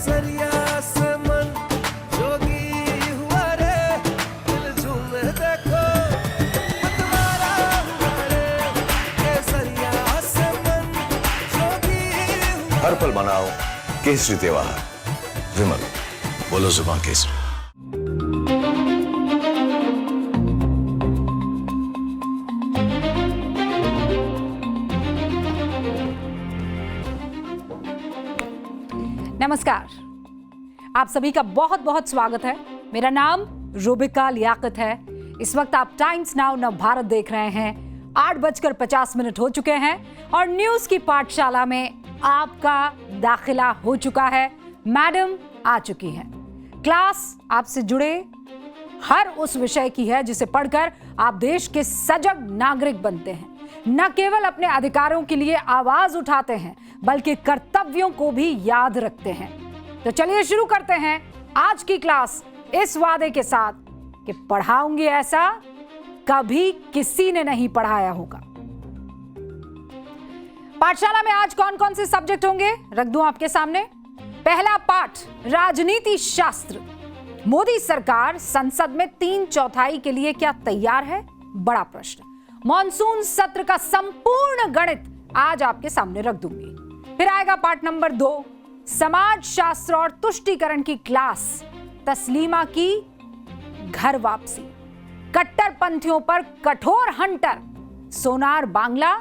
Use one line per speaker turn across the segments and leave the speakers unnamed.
केसरिया से मन जोगी हुआ रे, दिल झूमे देखो मतवारा हुआ रे, केसरिया से मन जोगी हुआ।
हर पल मनाओ केसरी त्योहार। विमल, बोलो जुबान केसरी।
नमस्कार, आप सभी का बहुत बहुत स्वागत है। मेरा नाम रुबिका लियाकत है। इस वक्त आप टाइम्स नाउ नव भारत देख रहे हैं। 8:50 हो चुके हैं और न्यूज की पाठशाला में आपका दाखिला हो चुका है। मैडम आ चुकी हैं। क्लास आपसे जुड़े हर उस विषय की है जिसे पढ़कर आप देश के सजग नागरिक बनते हैं। न केवल अपने अधिकारों के लिए आवाज उठाते हैं बल्कि कर्तव्यों को भी याद रखते हैं। तो चलिए शुरू करते हैं आज की क्लास इस वादे के साथ कि पढ़ाऊंगी ऐसा कभी किसी ने नहीं पढ़ाया होगा। पाठशाला में आज कौन कौन से सब्जेक्ट होंगे रख दूं आपके सामने। पहला पाठ राजनीति शास्त्र। मोदी सरकार संसद में 3/4 के लिए क्या तैयार है? बड़ा प्रश्न। मॉनसून सत्र का संपूर्ण गणित आज आपके सामने रख दूंगी। फिर आएगा पाठ नंबर 2 समाज शास्त्र और तुष्टीकरण की क्लास। तस्लीमा की घर वापसी। कट्टरपंथियों पर कठोर हंटर सोनार बांग्ला,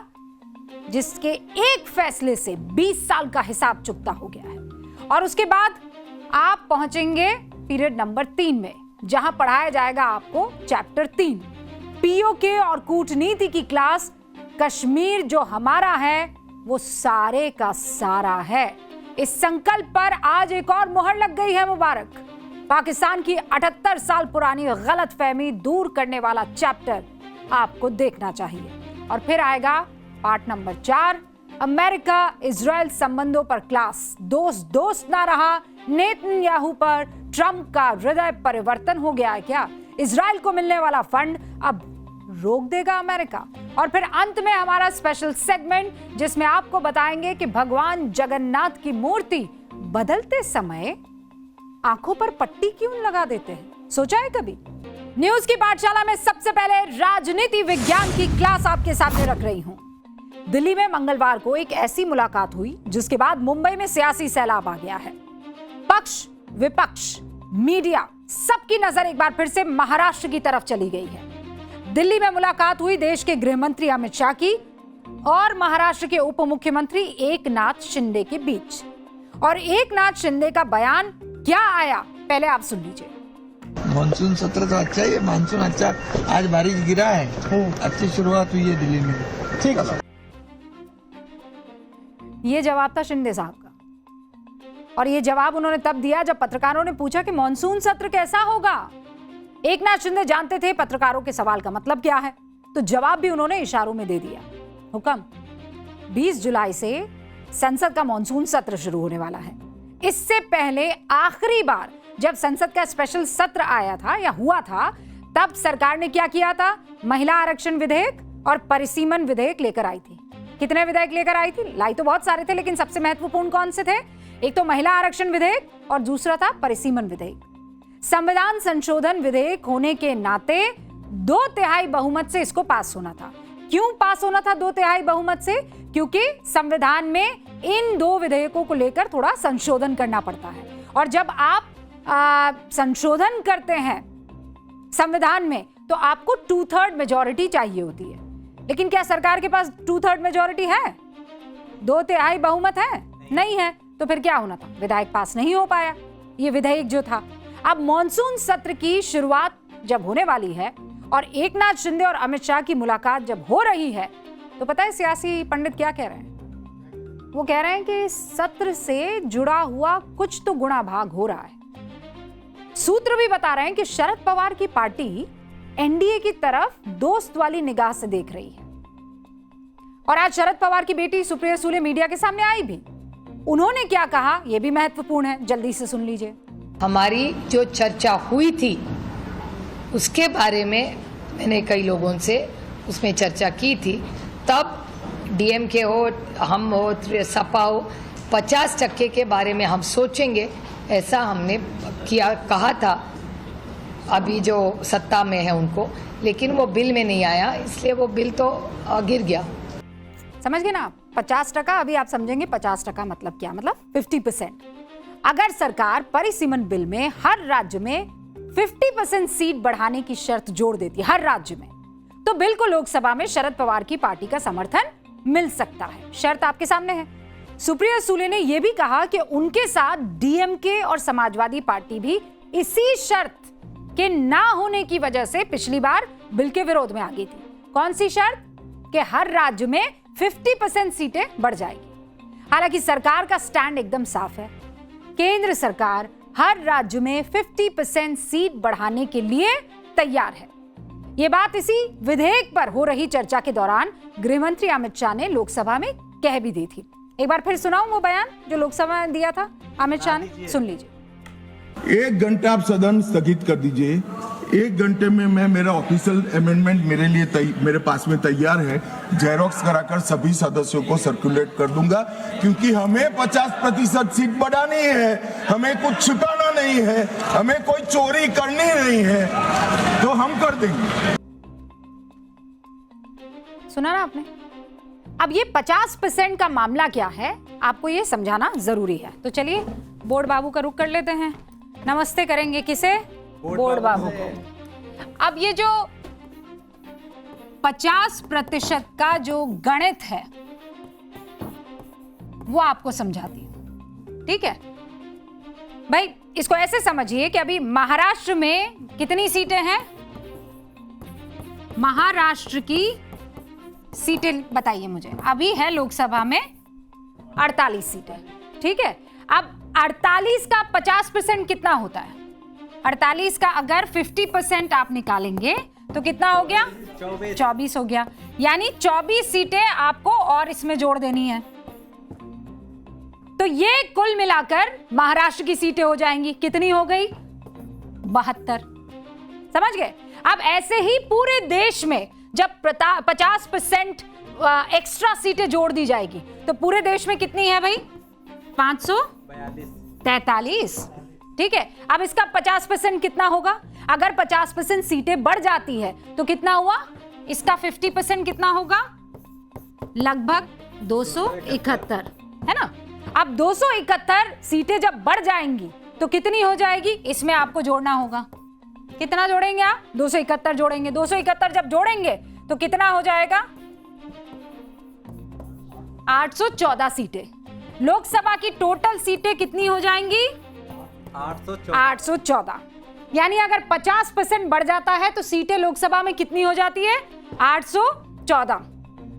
जिसके एक फैसले से 20 साल का हिसाब चुकता हो गया है। और उसके बाद आप पहुंचेंगे पीरियड नंबर 3 में, जहां पढ़ाया जाएगा आपको चैप्टर 3 पीओके और कूटनीति की क्लास। कश्मीर जो हमारा है वो सारे का सारा है। इस संकल्प पर आज एक और मोहर लग गई है। मुबारक। पाकिस्तान की 78 साल पुरानी गलतफहमी दूर करने वाला चैप्टर आपको देखना चाहिए। और फिर आएगा पार्ट नंबर 4 अमेरिका इजराइल संबंधों पर क्लास। दोस्त दोस्त ना रहा, नेतन्याहू पर ट्रंप का हृदय परिवर्तन हो गया है क्या? इजराइल को मिलने वाला फंड अब रोक देगा अमेरिका। और फिर अंत में हमारा स्पेशल सेगमेंट जिसमें आपको बताएंगे कि भगवान जगन्नाथ की मूर्ति बदलते समय आंखों पर पट्टी क्यों लगा देते हैं? सोचा है कभी? न्यूज की पाठशाला में सबसे पहले राजनीति विज्ञान की क्लास आपके सामने रख रही हूं। दिल्ली में मंगलवार को एक ऐसी मुलाकात हुई जिसके बाद मुंबई में सियासी सैलाब आ गया है। पक्ष विपक्ष मीडिया सबकी नजर एक बार फिर से महाराष्ट्र की तरफ चली गई है। दिल्ली में मुलाकात हुई देश के गृह मंत्री अमित शाह की और महाराष्ट्र के उप मुख्यमंत्री एकनाथ शिंदे के बीच। और एकनाथ शिंदे का बयान क्या आया पहले आप सुन लीजिए।
मानसून सत्र तो अच्छा ही है, मानसून अच्छा। आज बारिश गिरा है, अच्छी शुरुआत हुई है दिल्ली में। ठीक है।
ये जवाब था शिंदे साहब का। और ये जवाब उन्होंने तब दिया जब पत्रकारों ने पूछा कि मॉनसून सत्र कैसा होगा। एकनाथ शिंदे जानते थे पत्रकारों के सवाल का मतलब क्या है, तो जवाब भी उन्होंने इशारों में दे दिया। हुक्म 20 जुलाई से संसद का मॉनसून सत्र शुरू होने वाला है। इससे पहले आखिरी बार जब संसद का स्पेशल सत्र आया था या हुआ था, तब सरकार ने क्या किया था? महिला आरक्षण विधेयक और परिसीमन विधेयक लेकर आई थी। कितने विधेयक लेकर आई थी? लाई तो बहुत सारे थे, लेकिन सबसे महत्वपूर्ण कौन से थे? एक तो महिला आरक्षण विधेयक और दूसरा था परिसीमन विधेयक। संविधान संशोधन विधेयक होने के नाते 2/3 बहुमत से इसको पास होना था। क्यों पास होना था 2/3 बहुमत से? क्योंकि संविधान में इन 2 विधेयकों को लेकर थोड़ा संशोधन करना पड़ता है। और जब आप संशोधन करते हैं संविधान में तो आपको 2/3 मेजॉरिटी चाहिए होती है। लेकिन क्या सरकार के पास 2/3 मेजॉरिटी है? 2/3 बहुमत है? नहीं है। तो फिर क्या होना था? विधेयक पास नहीं हो पाया, ये विधेयक जो था। अब मॉनसून सत्र की शुरुआत जब होने वाली है और एकनाथ शिंदे और अमित शाह की मुलाकात जब हो रही है, तो पता है सियासी पंडित क्या कह रहे हैं? वो कह रहे हैं कि सत्र से जुड़ा हुआ कुछ तो गुणा भाग हो रहा है। सूत्र भी बता रहे हैं कि शरद पवार की पार्टी एनडीए की तरफ दोस्त वाली निगाह से देख रही है। और आज शरद पवार की बेटी सुप्रिया सुले मीडिया के सामने आई भी। उन्होंने क्या कहा यह भी महत्वपूर्ण है, जल्दी से सुन लीजिए।
हमारी जो चर्चा हुई थी उसके बारे में मैंने कई लोगों से उसमें चर्चा की थी। तब डीएमके हो, हम हो, सपा हो, 50% के बारे में हम सोचेंगे ऐसा हमने किया, कहा था अभी जो सत्ता में है उनको, लेकिन वो बिल में नहीं आया, इसलिए वो बिल तो गिर गया।
समझ गए ना आप? 50%। अभी आप समझेंगे 50% मतलब क्या, मतलब 50%। अगर सरकार परिसीमन बिल में हर राज्य में 50% सीट बढ़ाने की शर्त जोड़ देती है हर राज्य में, तो बिल को लोकसभा में शरद पवार की पार्टी का समर्थन मिल सकता है। शर्त आपके सामने है। सुप्रिया सुले ने यह भी कहा कि उनके साथ डीएमके और समाजवादी पार्टी भी इसी शर्त के ना होने की वजह से पिछली बार बिल के विरोध में आ गई थी। कौन सी शर्त? कि हर राज्य में 50% सीटें बढ़ जाएगी। हालांकि सरकार का स्टैंड एकदम साफ है। केंद्र सरकार हर राज्य में 50% सीट बढ़ाने के लिए तैयार है। यह बात इसी विधेयक पर हो रही चर्चा के दौरान गृह मंत्री अमित शाह ने लोकसभा में कह भी दी थी। एक बार फिर सुनाऊं वो बयान जो लोकसभा में दिया था अमित शाह ने, सुन लीजिए।
1 घंटा आप सदन स्थगित कर दीजिए। 1 घंटे में मैं मेरा ऑफिशियल अमेंडमेंट मेरे पास में तैयार है, जेरोक्स कराकर सभी सदस्यों को सर्कुलेट कर दूंगा, क्योंकि हमें 50% सीट बढ़ानी है, हमें कुछ छुपाना नहीं है, हमें कोई चोरी करनी नहीं है, तो हम कर देंगे।
सुना ना आपने? अब ये 50% का मामला क्या है, आपको ये समझाना जरूरी है। तो चलिए बोर्ड बाबू का रुख कर लेते हैं। नमस्ते करेंगे किसे? बोर्ड बाबू को। अब ये जो 50% का जो गणित है वो आपको समझाती है, ठीक है भाई? इसको ऐसे समझिए कि अभी महाराष्ट्र में कितनी सीटें हैं? महाराष्ट्र की सीटें बताइए मुझे। अभी है लोकसभा में 48 सीटें, ठीक है? अब 48 का 50% कितना होता है? 48 का अगर 50% आप निकालेंगे तो कितना हो गया? 24 हो गया। यानी 24 सीटें आपको और इसमें जोड़ देनी है, तो ये कुल मिलाकर महाराष्ट्र की सीटें हो जाएंगी। कितनी हो गई? 72। समझ गए? अब ऐसे ही पूरे देश में जब 50% एक्स्ट्रा सीटें जोड़ दी जाएगी तो पूरे देश में कितनी है भाई? 543, ठीक है? अब इसका 50% कितना होगा? अगर 50% सीटें बढ़ जाती है तो कितना हुआ? इसका 50% कितना होगा? लगभग 271, है ना? अब 271 सीटें जब बढ़ जाएंगी तो कितनी हो जाएगी? इसमें आपको जोड़ना होगा। कितना जोड़ेंगे आप? 271 जोड़ेंगे। 271 जब जोड़ेंगे तो कितना हो जाएगा? 814 सीटें। लोकसभा की टोटल सीटें कितनी हो जाएंगी? 814। यानी अगर 50% बढ़ जाता है तो सीटें लोकसभा में कितनी हो जाती है? 814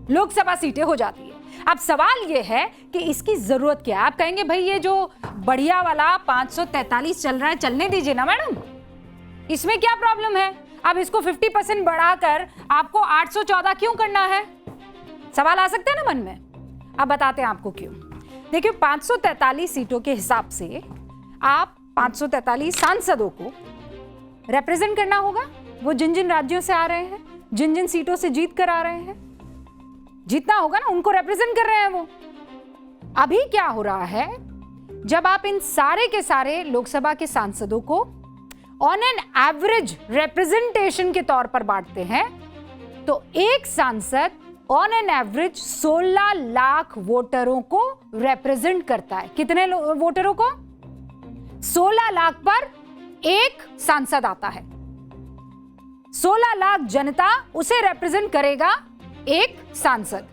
लोकसभा सीटें हो जाती है। अब सवाल यह है कि इसकी जरूरत क्या है? आप कहेंगे भाई ये जो बढ़िया वाला 543 चल रहा है, चलने दीजिए ना मैडम, इसमें क्या प्रॉब्लम है? अब इसको 50% बढ़ाकर आपको 814 क्यों करना है? सवाल आ सकता है ना मन में। अब बताते हैं आपको क्यों। देखिए 543 सीटों के हिसाब से आप 543 सांसदों को रिप्रेजेंट करना होगा। वो जिन जिन राज्यों से आ रहे हैं, जिन जिन सीटों से जीत कर आ रहे हैं, जीतना होगा ना, उनको रिप्रेजेंट कर रहे हैं वो। अभी क्या हो रहा है, जब आप इन सारे के सारे लोकसभा के सांसदों को ऑन एन एवरेज रिप्रेजेंटेशन के तौर पर बांटते हैं तो एक सांसद ऑन एन एवरेज 16 लाख वोटरों को रिप्रेजेंट करता है। कितने वोटरों को? 16 लाख पर एक सांसद आता है। 16 लाख जनता उसे रिप्रेजेंट करेगा एक सांसद।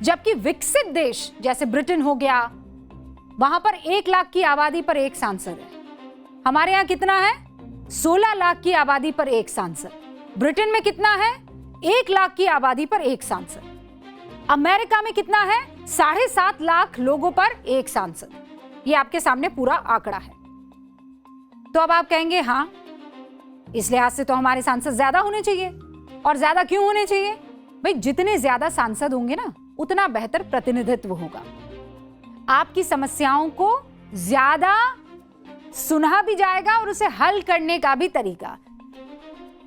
जबकि विकसित देश जैसे ब्रिटेन हो गया, वहां पर 1 लाख की आबादी पर एक सांसद है। हमारे यहां कितना है? 16 लाख की आबादी पर एक सांसद। ब्रिटेन में कितना है? 1 लाख की आबादी पर एक सांसद। अमेरिका में कितना है? 7.5 लाख लोगों पर एक सांसद। ये आपके सामने पूरा आंकड़ा है। तो अब आप कहेंगे हाँ, इस लिहाज से तो हमारे सांसद ज्यादा होने चाहिए। और ज्यादा क्यों होने चाहिए? भाई जितने ज्यादा सांसद होंगे ना, उतना बेहतर प्रतिनिधित्व होगा। आपकी समस्याओं को ज्यादा सुना भी जाएगा और उसे हल करने का भी तरीका।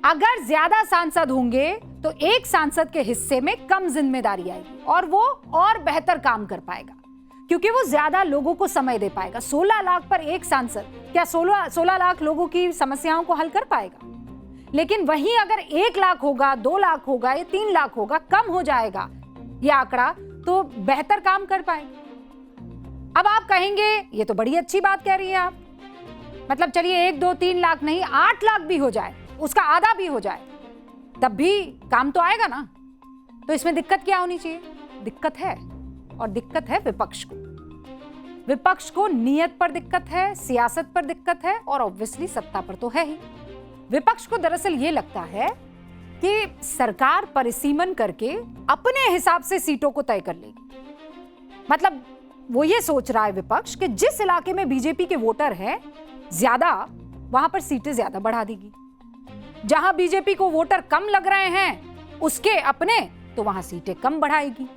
अगर ज्यादा सांसद होंगे तो एक सांसद के हिस्से में कम जिम्मेदारी आएगी और वो और बेहतर काम कर पाएगा, क्योंकि वो ज्यादा लोगों को समय दे पाएगा। 16 लाख पर एक सांसद क्या 16 लाख लोगों की समस्याओं को हल कर पाएगा? लेकिन वहीं अगर 1 लाख होगा, 2 लाख होगा या 3 लाख होगा, कम हो जाएगा यह आंकड़ा, तो बेहतर काम कर पाएगा। अब आप कहेंगे ये तो बड़ी अच्छी बात कह रही है आप, मतलब चलिए 1, 2, 3 लाख नहीं 8 लाख भी हो जाए, उसका आधा भी हो जाए, तब भी काम तो आएगा ना। तो इसमें दिक्कत क्या होनी चाहिए? दिक्कत है, और दिक्कत है विपक्ष को। विपक्ष को नीयत पर दिक्कत है, सियासत पर दिक्कत है, और ऑब्वियसली सत्ता पर तो है ही। विपक्ष को दरअसल ये लगता है कि सरकार परिसीमन करके अपने हिसाब से सीटों को तय कर लेगी। मतलब वो ये सोच रहा है विपक्ष कि जिस इलाके में बीजेपी के वोटर हैं ज्यादा, वहां पर सीटें ज्यादा बढ़ा देगी। जहां बीजेपी को वोटर कम लग रहे हैं उसके अपने, तो वहां सीटें कम बढ़ाएगी।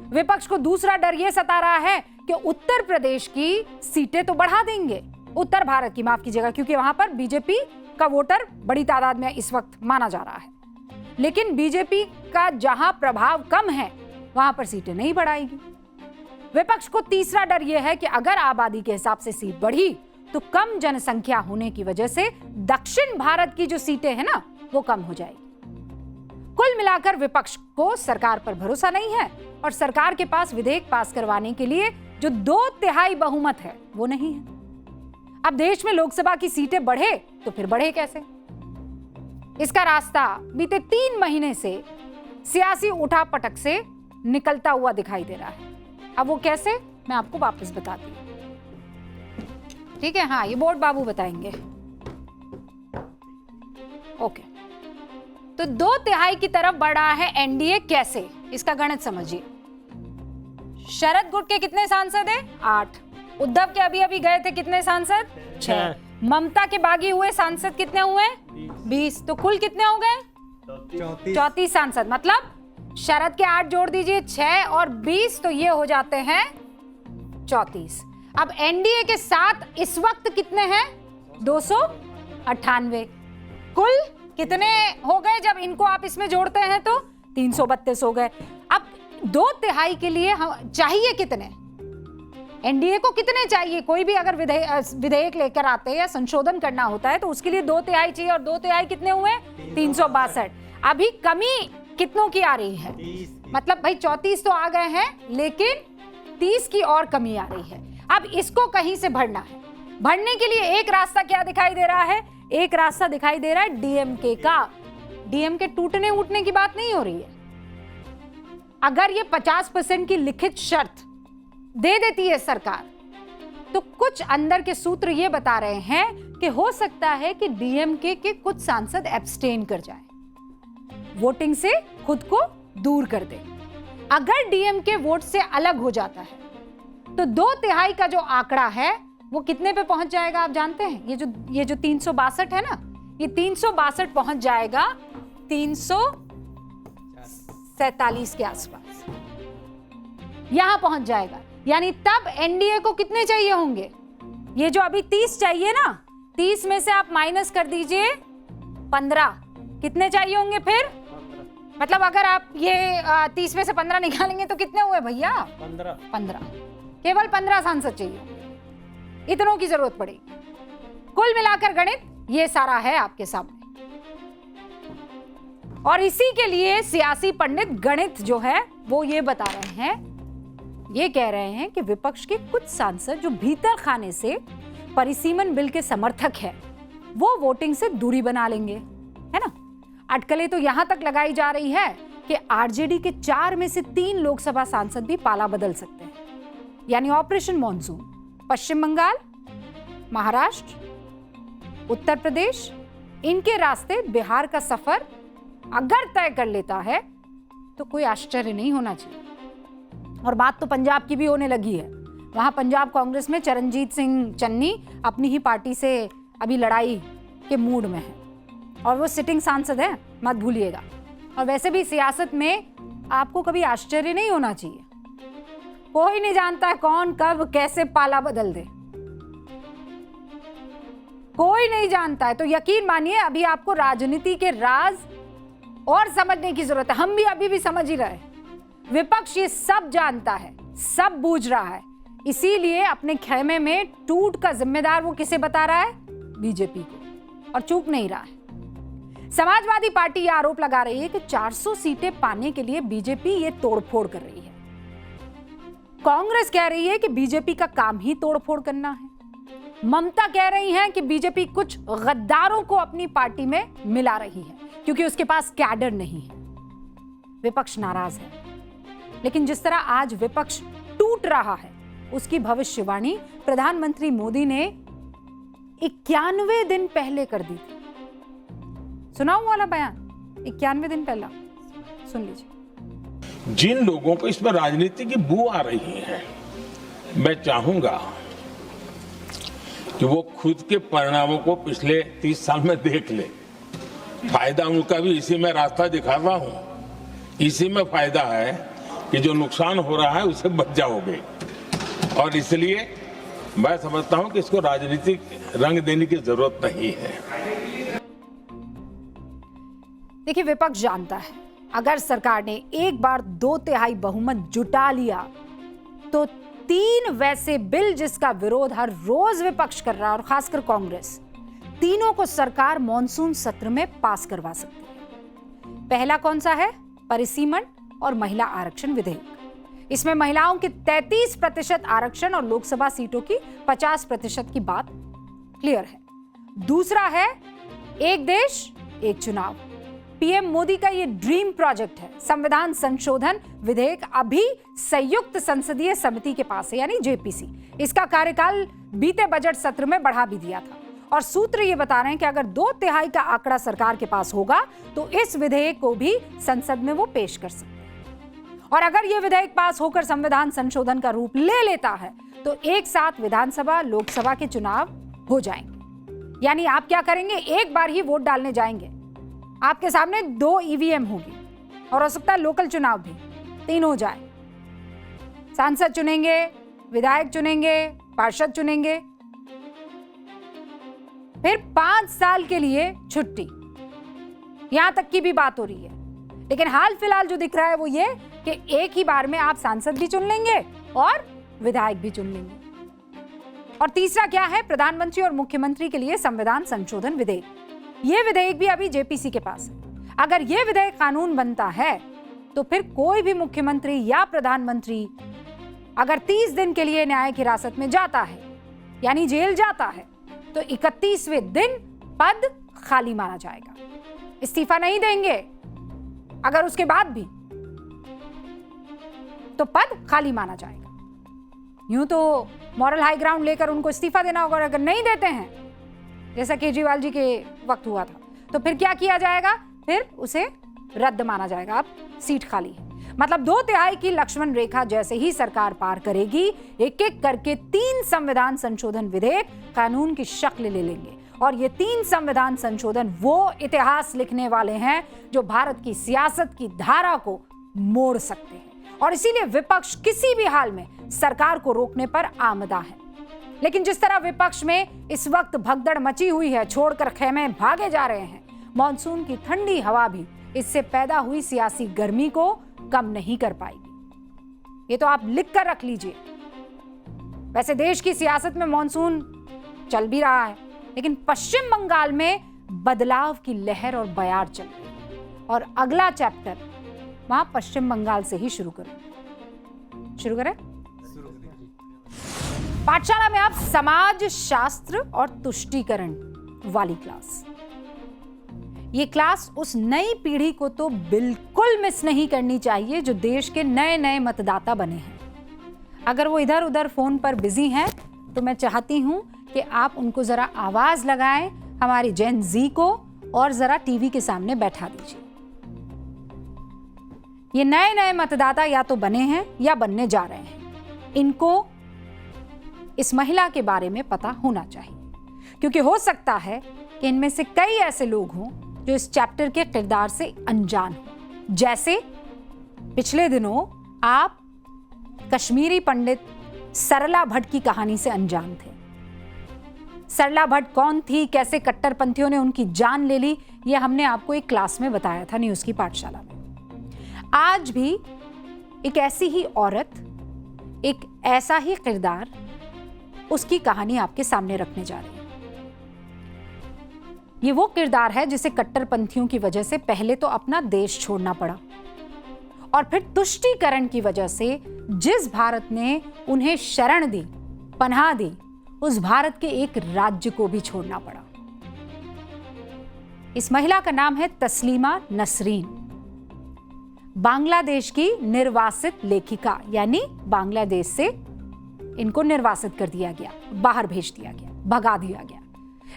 विपक्ष को दूसरा डर यह सता रहा है कि उत्तर प्रदेश की सीटें तो बढ़ा देंगे, उत्तर भारत की, माफ कीजिएगा, क्योंकि वहां पर बीजेपी का वोटर बड़ी तादाद में इस वक्त माना जा रहा है, लेकिन बीजेपी का जहां प्रभाव कम है वहां पर सीटें नहीं बढ़ाएगी। विपक्ष को तीसरा डर यह है कि अगर आबादी के हिसाब से सीट बढ़ी तो कम जनसंख्या होने की वजह से दक्षिण भारत की जो सीटें हैं ना, वो कम हो जाएगी। कुल मिलाकर विपक्ष को सरकार पर भरोसा नहीं है, और सरकार के पास विधेयक पास करवाने के लिए जो 2/3 बहुमत है वो नहीं है। अब देश में लोकसभा की सीटें बढ़े तो फिर बढ़े कैसे? इसका रास्ता बीते 3 महीने से सियासी उठापटक से निकलता हुआ दिखाई दे रहा है। अब वो कैसे, मैं आपको वापस बताती हूँ, ठीक है? हाँ, ये बोर्ड बाबू बताएंगे। ओके, तो 2/3 की तरफ बढ़ा है एनडीए। कैसे? इसका गणित समझिए। शरद गुट के कितने सांसद हैं? 8। उद्धव के अभी अभी गए थे कितने सांसद? 6। ममता के बागी हुए सांसद कितने हुए? 20। तो कुल कितने हो गए? 34 सांसद। मतलब शरद के 8 जोड़ दीजिए, 6 और 20, तो ये हो जाते हैं 34। अब एनडीए के साथ इस वक्त कितने हैं? 298। कुल कितने हो गए जब इनको आप इसमें जोड़ते हैं? तो 332 हो गए। अब 2/3 के लिए चाहिए कितने? एनडीए को कितने चाहिए? कोई भी अगर विधेयक लेकर आते हैं या संशोधन करना होता है तो उसके लिए 2/3 चाहिए, और 2/3 कितने हुए? 362। अभी कमी कितनों की आ रही है? मतलब भाई 34 तो आ गए हैं, लेकिन 30 की और कमी आ रही है। अब इसको कहीं से भरना है। भरने के लिए एक रास्ता क्या दिखाई दे रहा है? एक रास्ता दिखाई दे रहा है डीएमके का। डीएमके टूटने उठने की बात नहीं हो रही है। अगर ये 50% की लिखित शर्त दे देती है सरकार, तो कुछ अंदर के सूत्र ये बता रहे हैं कि हो सकता है कि डीएमके के कुछ सांसद एब्सटेन कर जाएं, वोटिंग से खुद को दूर कर दे। अगर डीएमके वोट से अलग हो जाता है तो 2/3 का जो आंकड़ा है वो कितने पे पहुंच जाएगा आप जानते हैं? ये जो 362 है ना, ये 362 पहुंच जाएगा 347 के आसपास, यहां पहुंच जाएगा। यानी तब एनडीए को कितने चाहिए होंगे? ये जो अभी 30 चाहिए ना, 30 में से आप माइनस कर दीजिए 15, कितने चाहिए होंगे फिर? मतलब अगर आप ये 30 में से 15 निकालेंगे तो कितने हुए भैया? 15। केवल 15 सांसद चाहिए, इतनों की जरूरत पड़ेगी। कुल मिलाकर गणित ये सारा है आपके सामने, और इसी के लिए सियासी पंडित गणित जो है वो ये बता रहे हैं, ये कह रहे हैं कि विपक्ष के कुछ सांसद जो भीतर खाने से परिसीमन बिल के समर्थक हैं, वो वोटिंग से दूरी बना लेंगे, है ना? अटकलें तो यहां तक लगाई जा रही है कि आरजेडी के 4 में से 3 लोकसभा सांसद भी पाला बदल सकते हैं। यानी ऑपरेशन मॉनसून पश्चिम बंगाल, महाराष्ट्र, उत्तर प्रदेश, इनके रास्ते बिहार का सफर अगर तय कर लेता है तो कोई आश्चर्य नहीं होना चाहिए। और बात तो पंजाब की भी होने लगी है। वहां पंजाब कांग्रेस में चरणजीत सिंह चन्नी अपनी ही पार्टी से अभी लड़ाई के मूड में है, और वो सिटिंग सांसद है, मत भूलिएगा। और वैसे भी सियासत में आपको कभी आश्चर्य नहीं होना चाहिए, कोई नहीं जानता है कौन कब कैसे पाला बदल दे, कोई नहीं जानता है। तो यकीन मानिए अभी आपको राजनीति के राज और समझने की जरूरत है। हम भी अभी भी समझ ही रहे। विपक्ष ये सब जानता है, सब बूझ रहा है, इसीलिए अपने खेमे में टूट का जिम्मेदार वो किसे बता रहा है? बीजेपी को, और चूक नहीं रहा है। समाजवादी पार्टी यह आरोप लगा रही है कि 400 सीटें पाने के लिए बीजेपी ये तोड़फोड़ कर रही है। कांग्रेस कह रही है कि बीजेपी का काम ही तोड़फोड़ करना है। ममता कह रही हैं कि बीजेपी कुछ गद्दारों को अपनी पार्टी में मिला रही है क्योंकि उसके पास कैडर नहीं है। विपक्ष नाराज है, लेकिन जिस तरह आज विपक्ष टूट रहा है उसकी भविष्यवाणी प्रधानमंत्री मोदी ने 91 दिन पहले कर दी थी। सुनाऊं वाला बयान 91 दिन पहला, सुन लीजिए।
जिन लोगों को इसमें राजनीति की बू आ रही है, मैं चाहूंगा कि वो खुद के परिणामों को पिछले 30 साल में देख ले। फायदा उनका भी इसी में रास्ता दिखा रहा हूं। इसी में फायदा है कि जो नुकसान हो रहा है उसे बच जाओगे, और इसलिए मैं समझता हूं कि इसको राजनीतिक रंग देने की जरूरत नहीं है।
देखिए, विपक्ष जानता है अगर सरकार ने एक बार 2/3 बहुमत जुटा लिया तो 3 वैसे बिल जिसका विरोध हर रोज विपक्ष कर रहा है, और खासकर कांग्रेस, तीनों को सरकार मॉनसून सत्र में पास करवा सकती है। पहला कौन सा है? परिसीमन और महिला आरक्षण विधेयक। इसमें महिलाओं के 33% आरक्षण और लोकसभा सीटों की 50% की बात क्लियर है। दूसरा है एक देश एक चुनाव। पीएम मोदी का ये ड्रीम प्रोजेक्ट है। संविधान संशोधन विधेयक अभी संयुक्त संसदीय समिति के पास है, यानी जेपीसी। इसका कार्यकाल बीते बजट सत्र में बढ़ा भी दिया था, और सूत्र ये बता रहे हैं कि अगर 2/3 का आंकड़ा सरकार के पास होगा तो इस विधेयक को भी संसद में वो पेश कर सकते हैं। और अगर ये विधेयक पास होकर संविधान संशोधन का रूप ले लेता है तो एक साथ विधानसभा लोकसभा के चुनाव हो जाएंगे। यानी आप क्या करेंगे? एक बार ही वोट डालने जाएंगे, आपके सामने 2 ईवीएम होगी, और हो सकता है लोकल चुनाव भी 3 हो जाए। सांसद चुनेंगे, विधायक चुनेंगे, पार्षद चुनेंगे, फिर 5 साल के लिए छुट्टी, यहां तक की भी बात हो रही है। लेकिन हाल फिलहाल जो दिख रहा है वो ये कि एक ही बार में आप सांसद भी चुन लेंगे और विधायक भी चुन लेंगे। और तीसरा क्या है? प्रधानमंत्री और मुख्यमंत्री के लिए संविधान संशोधन विधेयक। यह विधेयक भी अभी जेपीसी के पास है। अगर यह विधेयक कानून बनता है तो फिर कोई भी मुख्यमंत्री या प्रधानमंत्री अगर 30 दिन के लिए न्यायिक हिरासत में जाता है, यानी जेल जाता है, तो 31वें दिन पद खाली माना जाएगा। इस्तीफा नहीं देंगे अगर उसके बाद भी, तो पद खाली माना जाएगा। यूं तो मॉरल हाई ग्राउंड लेकर उनको इस्तीफा देना होगा, अगर नहीं देते हैं जैसा केजरीवाल जी के वक्त हुआ था, तो फिर क्या किया जाएगा? फिर उसे रद्द माना जाएगा। अब सीट खाली है, मतलब 2/3 की लक्ष्मण रेखा जैसे ही सरकार पार करेगी, एक एक करके 3 संविधान संशोधन विधेयक कानून की शक्ल ले लेंगे। और ये 3 संविधान संशोधन वो इतिहास लिखने वाले हैं जो भारत की सियासत की धारा को मोड़ सकते हैं। और इसीलिए विपक्ष किसी भी हाल में सरकार को रोकने पर आमदा है। लेकिन जिस तरह विपक्ष में इस वक्त भगदड़ मची हुई है, छोड़कर खेमे भागे जा रहे हैं, मॉनसून की ठंडी हवा भी इससे पैदा हुई सियासी गर्मी को कम नहीं कर पाएगी। ये तो आप लिख कर रख लीजिए। वैसे देश की सियासत में मॉनसून चल भी रहा है, लेकिन पश्चिम बंगाल में बदलाव की लहर और बयार चल रही है। और अगला चैप्टर वहां पश्चिम बंगाल से ही शुरू करें। पाठशाला में आप समाज शास्त्र और तुष्टीकरण वाली क्लास। ये क्लास उस नई पीढ़ी को तो बिल्कुल मिस नहीं करनी चाहिए जो देश के नए नए मतदाता बने हैं। अगर वो इधर उधर फोन पर बिजी हैं तो मैं चाहती हूं कि आप उनको जरा आवाज लगाएं, हमारी जेन जी को, और जरा टीवी के सामने बैठा दीजिए। ये नए नए मतदाता या तो बने हैं या बनने जा रहे हैं। इनको इस महिला के बारे में पता होना चाहिए, क्योंकि हो सकता है कि इनमें से कई ऐसे लोग हों जो इस चैप्टर के किरदार से अनजान हो। जैसे पिछले दिनों आप कश्मीरी पंडित सरला भट्ट की कहानी से अनजान थे। सरला भट्ट कौन थी, कैसे कट्टरपंथियों ने उनकी जान ले ली, यह हमने आपको एक क्लास में बताया था न्यूज़ की पाठशाला में। आज भी एक ऐसी ही औरत एक ऐसा ही किरदार, उसकी कहानी आपके सामने रखने जा रही है। ये वो किरदार है जिसे कट्टरपंथियों की वजह से पहले तो अपना देश छोड़ना पड़ा और फिर तुष्टीकरण की वजह से जिस भारत ने उन्हें शरण दी, पनाह दी, उस भारत के एक राज्य को भी छोड़ना पड़ा। इस महिला का नाम है तस्लीमा नसरीन, बांग्लादेश की निर्वासित लेखिका, यानी बांग्लादेश से इनको निर्वासित कर दिया गया, बाहर भेज दिया गया, भगा दिया गया।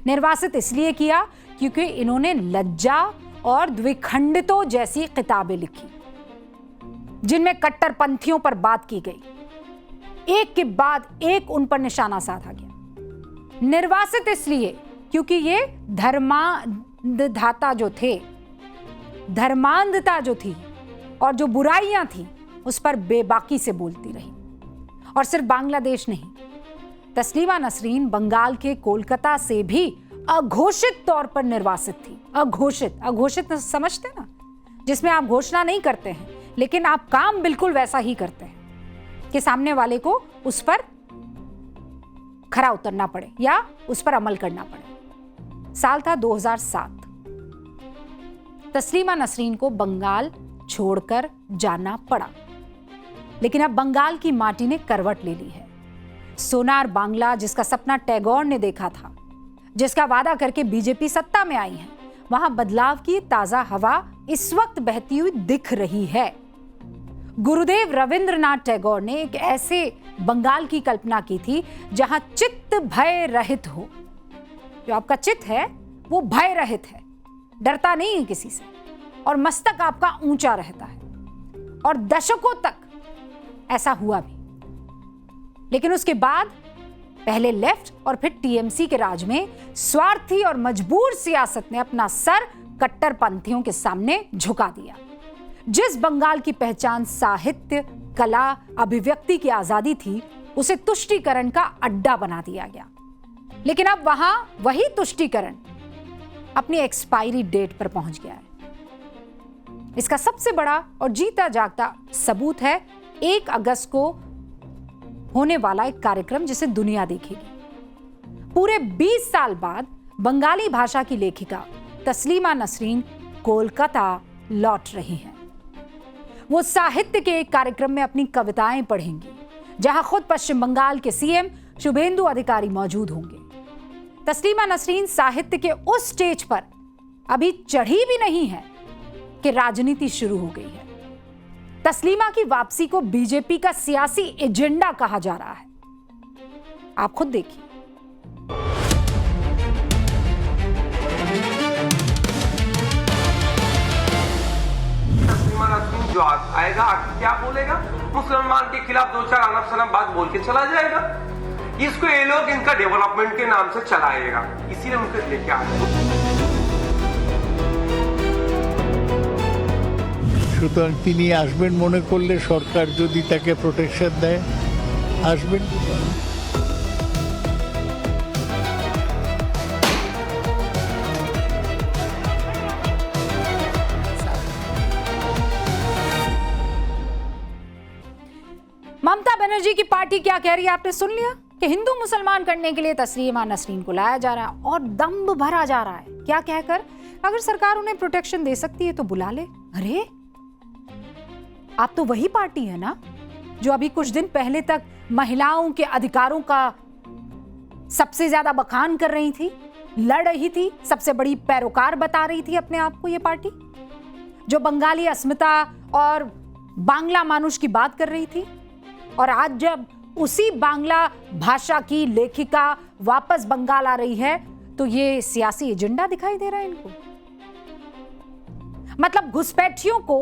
निर्वासित इसलिए किया क्योंकि इन्होंने लज्जा और द्विखंडितों जैसी किताबें लिखी जिनमें कट्टरपंथियों पर बात की गई, एक के बाद एक उन पर निशाना साधा गया। निर्वासित इसलिए क्योंकि ये धर्मांधता जो थे, धर्मांधता जो थी और जो बुराइयां थी उस पर बेबाकी से बोलती रही। और सिर्फ बांग्लादेश नहीं, तस्लीमा नसरीन बंगाल के कोलकाता से भी अघोषित तौर पर निर्वासित थी। अघोषित समझते ना, जिसमें आप घोषणा नहीं करते हैं लेकिन आप काम बिल्कुल वैसा ही करते हैं कि सामने वाले को उस पर खरा उतरना पड़े या उस पर अमल करना पड़े। साल था 2007। तस्लीमा नसरीन को बंगाल छोड़कर जाना पड़ा, लेकिन अब बंगाल की माटी ने करवट ले ली है। सोनार बांग्ला जिसका सपना टैगोर ने देखा था, जिसका वादा करके बीजेपी सत्ता में आई है, वहां बदलाव की ताजा हवा इस वक्त बहती हुई दिख रही है। गुरुदेव रविंद्रनाथ टैगोर ने एक ऐसे बंगाल की कल्पना की थी जहां चित्त भय रहित हो। जो आपका चित्त है वो भय रहित है, डरता नहीं है किसी से, और मस्तक आपका ऊंचा रहता है। और दशकों तक ऐसा हुआ भी, लेकिन उसके बाद पहले लेफ्ट और फिर टीएमसी के राज में स्वार्थी और मजबूर सियासत ने अपना सर कट्टरपंथियों के सामने झुका दिया। जिस बंगाल की पहचान साहित्य, कला, अभिव्यक्ति की आजादी थी, उसे तुष्टीकरण का अड्डा बना दिया गया। लेकिन अब वहां वही तुष्टीकरण अपनी एक्सपायरी डेट पर पहुंच गया है। इसका सबसे बड़ा और जीता जागता सबूत है 1 अगस्त को होने वाला एक कार्यक्रम जिसे दुनिया देखेगी। पूरे 20 साल बाद बंगाली भाषा की लेखिका तस्लीमा नसरीन कोलकाता लौट रही हैं। वो साहित्य के एक कार्यक्रम में अपनी कविताएं पढ़ेंगी, जहां खुद पश्चिम बंगाल के सीएम शुभेंदु अधिकारी मौजूद होंगे। तस्लीमा नसरीन साहित्य के उस स्टेज पर अभी चढ़ी भी नहीं है कि राजनीति शुरू हो गई है। तस्लीमा की वापसी को बीजेपी का सियासी एजेंडा कहा जा रहा है। आप खुद देखिए।
तस्लीमा नसरीन जो आएगा आके क्या बोलेगा? मुसलमान के खिलाफ 2-4 आलम सलाम बात बोल के चला जाएगा। इसको ये लोग इनका डेवलपमेंट के नाम से चलाएगा, इसीलिए उनको लेके आए।
সুতরাং তিনি আসবেন মনে করলে সরকার যদি তাকে প্রোটেকশন দেয় আসবেন।
ममता बनर्जी की पार्टी क्या कह रही है आपने सुन लिया कि हिंदू मुसलमान करने के लिए तस्लीमा नसरीन को लाया जा रहा है और दम्भ भरा जा रहा है। क्या कहकर? अगर सरकार उन्हें प्रोटेक्शन दे सकती है तो बुला ले। अरे आप तो वही पार्टी है ना जो अभी कुछ दिन पहले तक महिलाओं के अधिकारों का सबसे ज्यादा बखान कर रही थी, लड़ रही थी, सबसे बड़ी पैरोकार बता रही थी अपने आप को। ये पार्टी जो बंगाली अस्मिता और बांग्ला मानुष की बात कर रही थी, और आज जब उसी बांग्ला भाषा की लेखिका वापस बंगाल आ रही है तो ये सियासी एजेंडा दिखाई दे रहा है इनको। मतलब घुसपैठियों को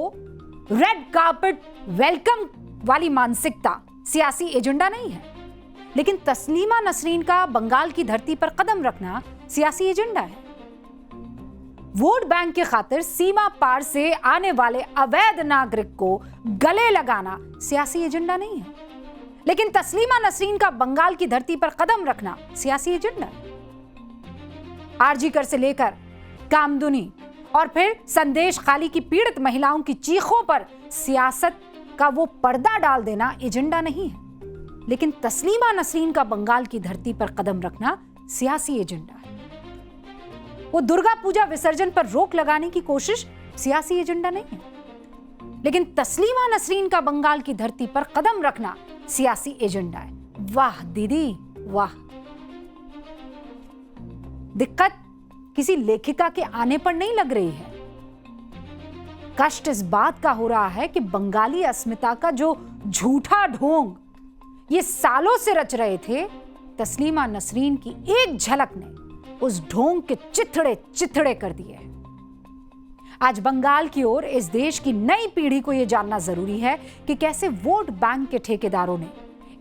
रेड कार्पेट वेलकम वाली मानसिकता सियासी एजेंडा नहीं है, लेकिन तस्लीमा नसरीन का बंगाल की धरती पर कदम रखना सियासी एजेंडा है। वोट बैंक की खातिर सीमा पार से आने वाले अवैध नागरिक को गले लगाना सियासी एजेंडा नहीं है, लेकिन तस्लीमा नसरीन का बंगाल की धरती पर कदम रखना सियासी एजेंडा है। आरजीकर से लेकर कामदुनी और फिर संदेश खाली की पीड़ित महिलाओं की चीखों पर सियासत का वो पर्दा डाल देना एजेंडा नहीं है। लेकिन तस्लीमा नसरीन का बंगाल की धरती पर कदम रखना सियासी एजेंडा है। वो दुर्गा पूजा विसर्जन पर रोक लगाने की कोशिश सियासी एजेंडा नहीं है, लेकिन तस्लीमा नसरीन का बंगाल की धरती पर कदम रखना सियासी एजेंडा है। वाह दीदी वाह। दिक्कत किसी लेखिका के आने पर नहीं लग रही है, कष्ट इस बात का हो रहा है कि बंगाली अस्मिता का जो झूठा ढोंग ये सालों से रच रहे थे, तस्लीमा नसरीन की एक झलक ने उस ढोंग के चिथड़े चिथड़े कर दिए हैं। आज बंगाल की ओर इस देश की नई पीढ़ी को यह जानना जरूरी है कि कैसे वोट बैंक के ठेकेदारों ने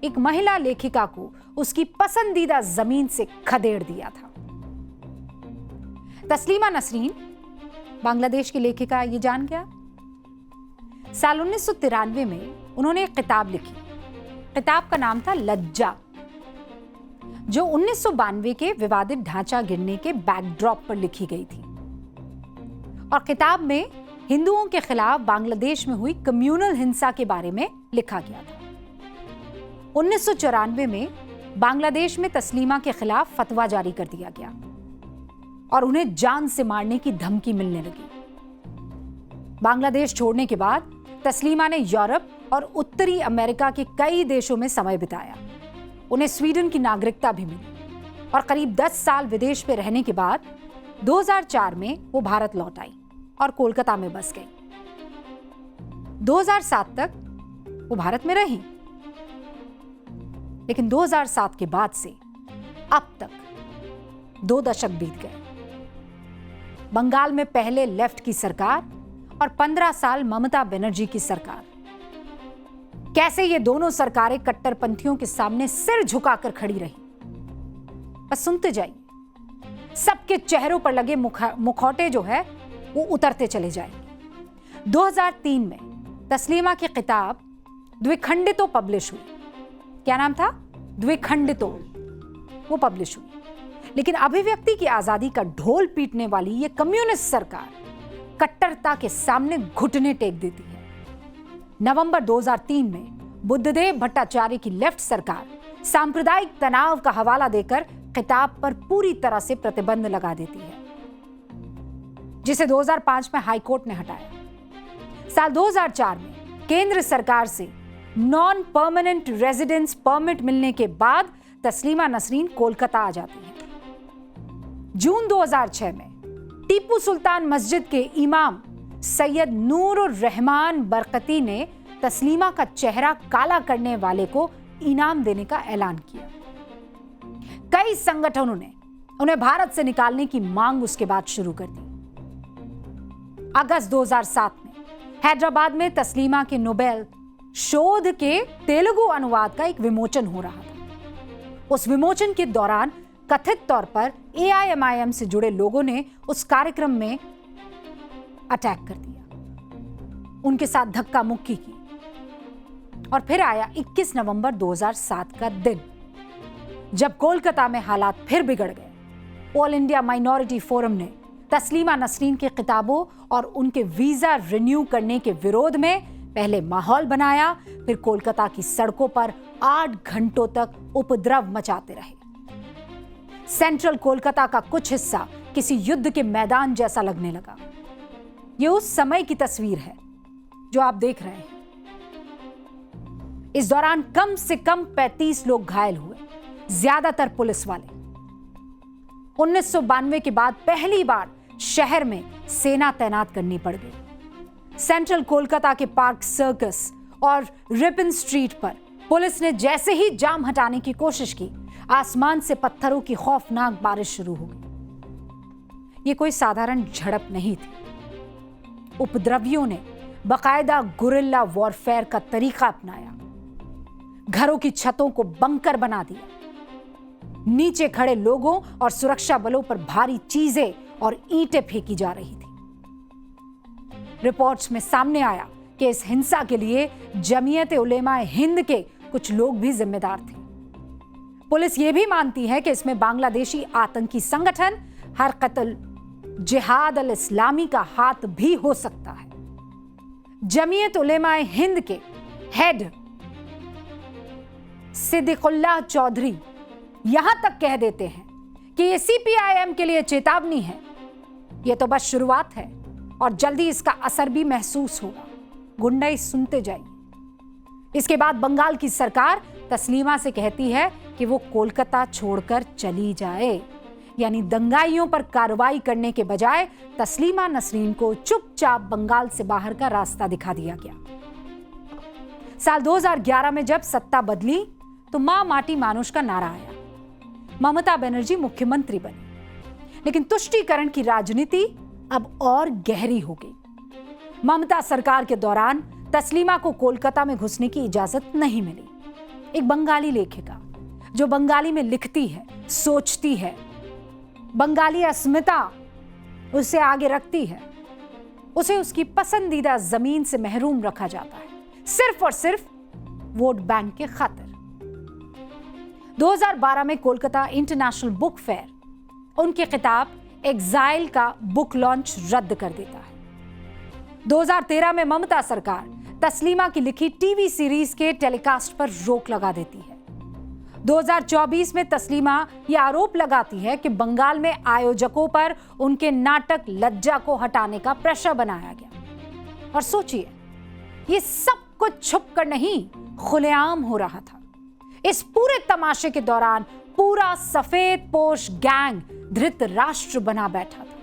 एक महिला लेखिका को उसकी पसंदीदा जमीन से खदेड़ दिया था। तस्लीमा नसरीन बांग्लादेश की लेखिका, ये जान गया। साल 1993 में उन्होंने एक किताब लिखी। किताब का नाम था लज्जा, जो 1992 के विवादित ढांचा गिरने के बैकड्रॉप पर लिखी गई थी। और किताब में हिंदुओं के खिलाफ बांग्लादेश में हुई कम्युनल हिंसा के बारे में लिखा गया था। 1994 में बांग्लादेश में तस्लीमा के खिलाफ फतवा जारी कर दिया गया और उन्हें जान से मारने की धमकी मिलने लगी। बांग्लादेश छोड़ने के बाद तस्लीमा ने यूरोप और उत्तरी अमेरिका के कई देशों में समय बिताया। उन्हें स्वीडन की नागरिकता भी मिली और करीब 10 साल विदेश में रहने के बाद 2004 में वो भारत लौट आई और कोलकाता में बस गई। 2007 तक वो भारत में रही, लेकिन 2007 के बाद से अब तक 2 दशक बीत गए। बंगाल में पहले लेफ्ट की सरकार और 15 साल ममता बनर्जी की सरकार। कैसे ये दोनों सरकारें कट्टरपंथियों के सामने सिर झुकाकर खड़ी रही। बस सुनते जाइए, सबके चेहरों पर लगे मुखौटे जो है वो उतरते चले जाएंगे। 2003 में तस्लीमा की किताब द्विखंडितो पब्लिश हुई। क्या नाम था? द्विखंडितो। वो पब्लिश हुई, लेकिन अभिव्यक्ति की आजादी का ढोल पीटने वाली ये कम्युनिस्ट सरकार कट्टरता के सामने घुटने टेक देती है। नवंबर 2003 में बुद्धदेव भट्टाचार्य की लेफ्ट सरकार सांप्रदायिक तनाव का हवाला देकर किताब पर पूरी तरह से प्रतिबंध लगा देती है, जिसे 2005 में हाईकोर्ट ने हटाया। साल 2004 में केंद्र सरकार से नॉन परमानेंट रेजिडेंस परमिट मिलने के बाद तस्लीमा नसरीन कोलकाता आ जाती है। जून 2006 में टीपू सुल्तान मस्जिद के इमाम सैयद नूरुर रहमान बरकती ने तस्लीमा का चेहरा काला करने वाले को इनाम देने का ऐलान किया। कई संगठनों ने उन्हें भारत से निकालने की मांग उसके बाद शुरू कर दी। अगस्त 2007 में हैदराबाद में तस्लीमा के नोबेल शोध के तेलुगु अनुवाद का एक विमोचन हो रहा था। उस विमोचन के दौरान कथित तौर पर AIMIM से जुड़े लोगों ने उस कार्यक्रम में अटैक कर दिया, उनके साथ धक्का मुक्की की। और फिर आया 21 नवंबर 2007 का दिन, जब कोलकाता में हालात फिर बिगड़ गए। ऑल इंडिया माइनॉरिटी फोरम ने तस्लीमा नसरीन की किताबों और उनके वीजा रिन्यू करने के विरोध में पहले माहौल बनाया, फिर कोलकाता की सड़कों पर 8 घंटों तक उपद्रव मचाते रहे। सेंट्रल कोलकाता का कुछ हिस्सा किसी युद्ध के मैदान जैसा लगने लगा। यह उस समय की तस्वीर है जो आप देख रहे हैं। इस दौरान कम से कम 35 लोग घायल हुए, ज्यादातर पुलिस वाले। 1992 के बाद पहली बार शहर में सेना तैनात करनी पड़ गई। सेंट्रल कोलकाता के पार्क सर्कस और रिपन स्ट्रीट पर पुलिस ने जैसे ही जाम हटाने की कोशिश की, आसमान से पत्थरों की खौफनाक बारिश शुरू हो गई। ये कोई साधारण झड़प नहीं थी। उपद्रवियों ने बाकायदा गुरिल्ला वॉरफेयर का तरीका अपनाया। घरों की छतों को बंकर बना दिया। नीचे खड़े लोगों और सुरक्षा बलों पर भारी चीजें और ईंटें फेंकी जा रही थी। रिपोर्ट्स में सामने आया कि इस हिंसा के लिए जमीयत उलेमा हिंद के कुछ लोग भी जिम्मेदार थे। पुलिस यह भी मानती है कि इसमें बांग्लादेशी आतंकी संगठन हरकतुल जिहाद अल इस्लामी का हाथ भी हो सकता है। जमीयत उलेमा हिंद के हेड सिद्दीकुल्लाह चौधरी यहां तक कह देते हैं कि ये सीपीआईएम के लिए चेतावनी है। ये तो बस शुरुआत है और जल्दी इसका असर भी महसूस होगा। गुंडाई सुनते जाइए। इसके बाद बंगाल की सरकार तस्लीमा से कहती है कि वो कोलकाता छोड़कर चली जाए, यानी दंगाइयों पर कार्रवाई करने के बजाय तस्लीमा नसरीन को चुपचाप बंगाल से बाहर का रास्ता दिखा दिया गया। साल 2011 में जब सत्ता बदली तो मां माटी मानुष का नारा आया। ममता बनर्जी मुख्यमंत्री बनी, लेकिन तुष्टीकरण की राजनीति अब और गहरी हो गई। ममता सरकार के दौरान तस्लीमा को कोलकाता में घुसने की इजाजत नहीं मिली। एक बंगाली लेखिका जो बंगाली में लिखती है, सोचती है, बंगाली अस्मिता उसे आगे रखती है, उसे उसकी पसंदीदा जमीन से महरूम रखा जाता है, सिर्फ और सिर्फ वोट बैंक के खातिर। 2012 में कोलकाता इंटरनेशनल बुक फेयर उनकी किताब एग्जाइल का बुक लॉन्च रद्द कर देता है। 2013 में ममता सरकार तस्लीमा की लिखी टीवी सीरीज के टेलीकास्ट पर रोक लगा देती है। 2024 में तस्लीमा यह आरोप लगाती है कि बंगाल में आयोजकों पर उनके नाटक लज्जा को हटाने का प्रेशर बनाया गया। और सोचिए, ये सब कुछ छुपकर नहीं, खुलेआम हो रहा था। इस पूरे तमाशे के दौरान पूरा सफेद पोश गैंग धृतराष्ट्र बना बैठा था।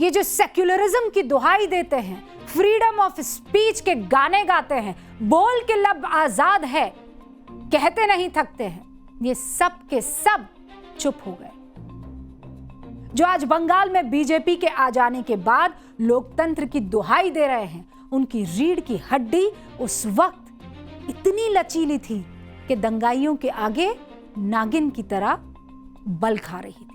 ये जो सेक्युलरिज्म की दुहाई देते हैं, फ्रीडम ऑफ स्पीच के गाने गाते हैं, बोल के लब आजाद है, कहते नहीं थकते हैं, ये सब के सब चुप हो गए। जो आज बंगाल में बीजेपी के आ जाने के बाद लोकतंत्र की दुहाई दे रहे हैं, उनकी रीढ़ की हड्डी उस वक्त इतनी लचीली थी कि दंगाइयों के आगे नागिन की तरह बल खा रही थी।